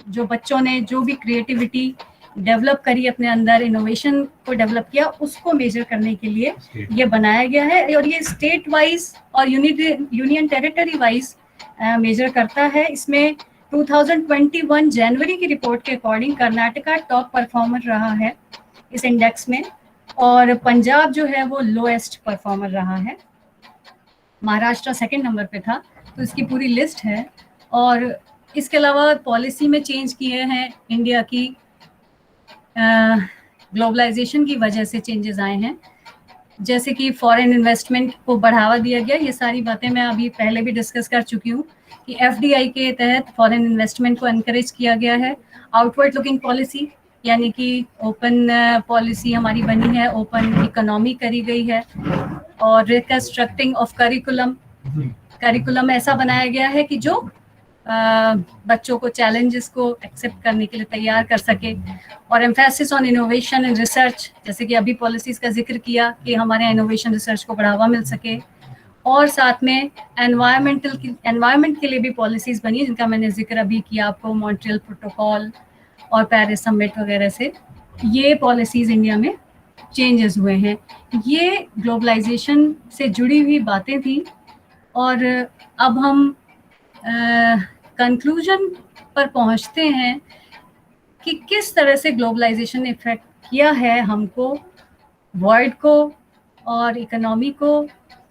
जो बच्चों ने जो भी क्रिएटिविटी डेवलप करी अपने अंदर, इनोवेशन को डेवलप किया, उसको मेजर करने के लिए ये बनाया गया है। और ये स्टेट वाइज और यूनियन टेरिटरी वाइज मेजर करता है। इसमें 2021 जनवरी की रिपोर्ट के अकॉर्डिंग कर्नाटका टॉप परफॉर्मर रहा है इस इंडेक्स में, और पंजाब जो है वो लोएस्ट परफॉर्मर रहा है। महाराष्ट्र सेकंड नंबर पे था। तो इसकी पूरी लिस्ट है। और इसके अलावा पॉलिसी में चेंज किए हैं इंडिया की, ग्लोबलाइजेशन की वजह से चेंजेस आए हैं, जैसे कि फॉरेन इन्वेस्टमेंट को बढ़ावा दिया गया। ये सारी बातें मैं अभी पहले भी डिस्कस कर चुकी हूँ कि FDI के तहत फॉरेन इन्वेस्टमेंट को एनकरेज किया गया है। आउटवर्ड लुकिंग पॉलिसी यानी कि ओपन पॉलिसी हमारी बनी है, ओपन इकोनॉमी करी गई है। और रिकंस्ट्रक्टिंग ऑफ करिकुलम ऐसा बनाया गया है कि जो बच्चों को चैलेंजेस को एक्सेप्ट करने के लिए तैयार कर सके। और emphasis on innovation and research, जैसे कि अभी पॉलिसीज का जिक्र किया कि हमारे यहाँ इनोवेशन रिसर्च को बढ़ावा मिल सके। और साथ में एनवायरमेंट के लिए भी पॉलिसीज बनी, जिनका मैंने जिक्र अभी किया आपको, मॉन्ट्रियल प्रोटोकॉल और पेरिस समिट वगैरह से ये पॉलिसीज इंडिया में चेंजेस हुए हैं। ये ग्लोबलाइजेशन से जुड़ी हुई बातें थी। और अब हम कंक्लूजन पर पहुंचते हैं कि किस तरह से ग्लोबलाइजेशन ने इफेक्ट किया है हमको, वर्ल्ड को और इकोनॉमी को,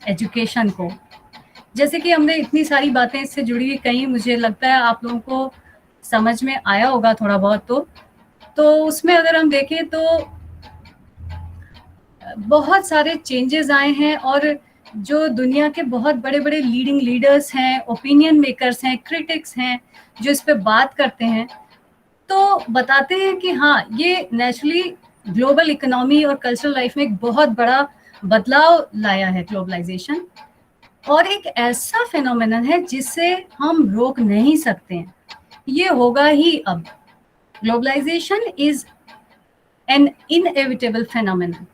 एजुकेशन को। जैसे कि हमने इतनी सारी बातें इससे जुड़ी हुई कहीं, मुझे लगता है आप लोगों को समझ में आया होगा थोड़ा बहुत। तो उसमें अगर हम देखें तो बहुत सारे चेंजेस आए हैं। और जो दुनिया के बहुत बड़े बड़े लीडिंग लीडर्स हैं, ओपिनियन मेकर्स हैं, क्रिटिक्स हैं, जो इस पे बात करते हैं, तो बताते हैं कि हाँ, ये नेचुरली ग्लोबल इकोनॉमी और कल्चरल लाइफ में एक बहुत बड़ा बदलाव लाया है ग्लोबलाइजेशन, और एक ऐसा फेनोमेनन है जिसे हम रोक नहीं सकते हैं। ये होगा ही अब। Globalisation is an inevitable phenomenon,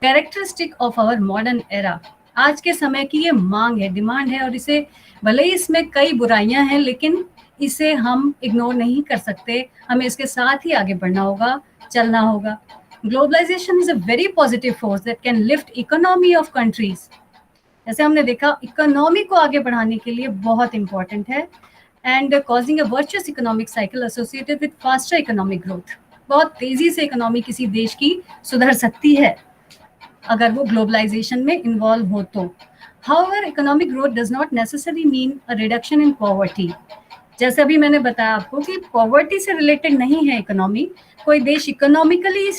characteristic of our modern era. आज के समय की ये मांग है, डिमांड है, और इसे भले ही इसमें कई बुराइयां हैं, लेकिन इसे हम इग्नोर नहीं कर सकते। हमें इसके साथ ही आगे बढ़ना होगा, चलना होगा। Globalisation is a very positive force that can lift economy of countries. जैसे हमने देखा, इकोनॉमी को आगे बढ़ाने के लिए बहुत इंपॉर्टेंट है, and causing a virtuous economic cycle associated with faster economic growth. बहुत तेजी से इकोनॉमी किसी देश की सुधर सकती है अगर वो ग्लोबलाइजेशन में इन्वॉल्व हो तो। However, economic growth does not necessarily mean a reduction in poverty. जैसे अभी मैंने बताया आपको कि पॉवर्टी से रिलेटेड नहीं है इकोनॉमी। कोई देश इकोनॉमिकली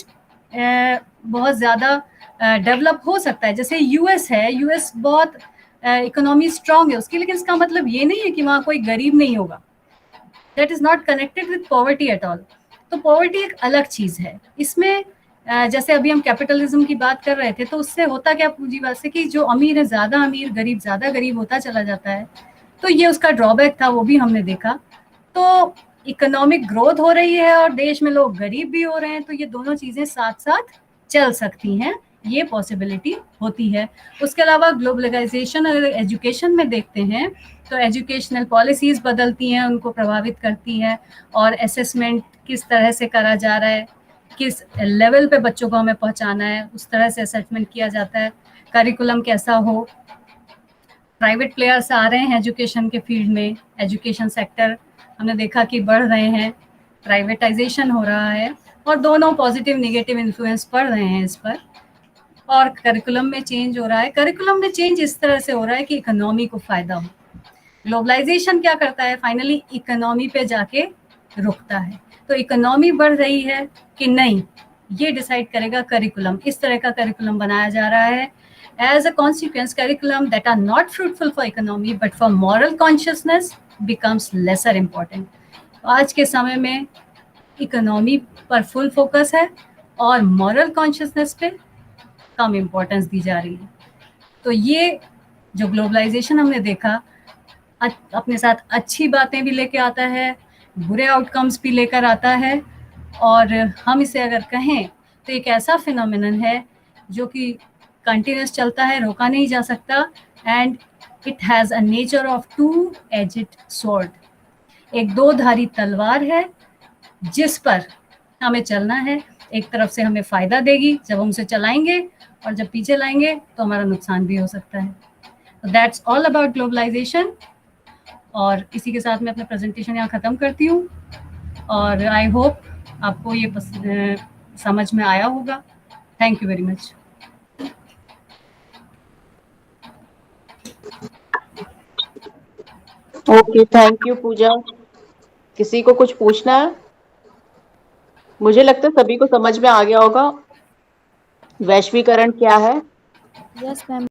बहुत ज़्यादा डेवलप हो सकता है, जैसे यूएस है, यूएस बहुत इकोनॉमी स्ट्रांग है उसकी, लेकिन इसका मतलब ये नहीं है कि वहाँ कोई गरीब नहीं होगा। That is not connected with poverty at all. तो पॉवर्टी एक अलग चीज़ है। इसमें जैसे अभी हम कैपिटलिज्म की बात कर रहे थे, तो उससे होता क्या पूंजीवाद से कि जो अमीर है ज़्यादा अमीर, गरीब ज़्यादा गरीब होता चला जाता है। तो ये उसका ड्रॉबैक था, वो भी हमने देखा। तो इकोनॉमिक ग्रोथ हो रही है और देश में लोग गरीब भी हो रहे हैं, तो ये दोनों चीज़ें साथ साथ चल सकती हैं, ये पॉसिबिलिटी होती है। उसके अलावा ग्लोबलाइजेशन अगर एजुकेशन में देखते हैं तो एजुकेशनल पॉलिसीज़ बदलती हैं, उनको प्रभावित करती हैं, और असेसमेंट किस तरह से करा जा रहा है, किस लेवल पे बच्चों को हमें पहुंचाना है, उस तरह से असेसमेंट किया जाता है। करिकुलम कैसा हो, प्राइवेट प्लेयर्स आ रहे हैं एजुकेशन के फील्ड में, एजुकेशन सेक्टर हमने देखा कि बढ़ रहे हैं, प्राइवेटाइजेशन हो रहा है, और दोनों पॉजिटिव नेगेटिव इन्फ्लुएंस पड़ रहे हैं इस पर। और करिकुलम में चेंज हो रहा है। करिकुलम में चेंज इस तरह से हो रहा है कि इकोनॉमी को फायदा हो। ग्लोबलाइजेशन क्या करता है, फाइनली इकोनॉमी पे जाके रुकता है। तो इकोनॉमी बढ़ रही है कि नहीं, ये डिसाइड करेगा करिकुलम। इस तरह का करिकुलम बनाया जा रहा है। As a consequence, curriculum that are not fruitful for economy but for moral consciousness becomes lesser important. आज के समय में इकोनॉमी पर फुल फोकस है और मॉरल कॉन्शियसनेस पे कम इम्पोर्टेंस दी जा रही है। तो ये जो ग्लोबलाइजेशन हमने देखा, अपने साथ अच्छी बातें भी लेके आता है, बुरे आउटकम्स भी लेकर आता है, और हम इसे अगर कहें तो एक ऐसा फिनोमिनन है जो कि कंटिन्यूस चलता है, रोका नहीं जा सकता, and it has a nature of two edged sword. एक दो धारी तलवार है जिस पर हमें चलना है। एक तरफ से हमें फ़ायदा देगी जब हम उसे चलाएंगे, और जब पीछे लाएंगे तो हमारा नुकसान भी हो सकता है। तो दैट्स ऑल अबाउट ग्लोबलाइजेशन। और इसी के साथ मैं अपना प्रेजेंटेशन यहाँ ख़त्म करती हूँ, और आई होप आपको ये समझ में आया होगा। Thank you very much.
Okay, thank you Pooja. किसी को कुछ पूछना है? मुझे लगता है सभी को समझ में आ गया होगा वैश्वीकरण क्या है।
Yes ma'am.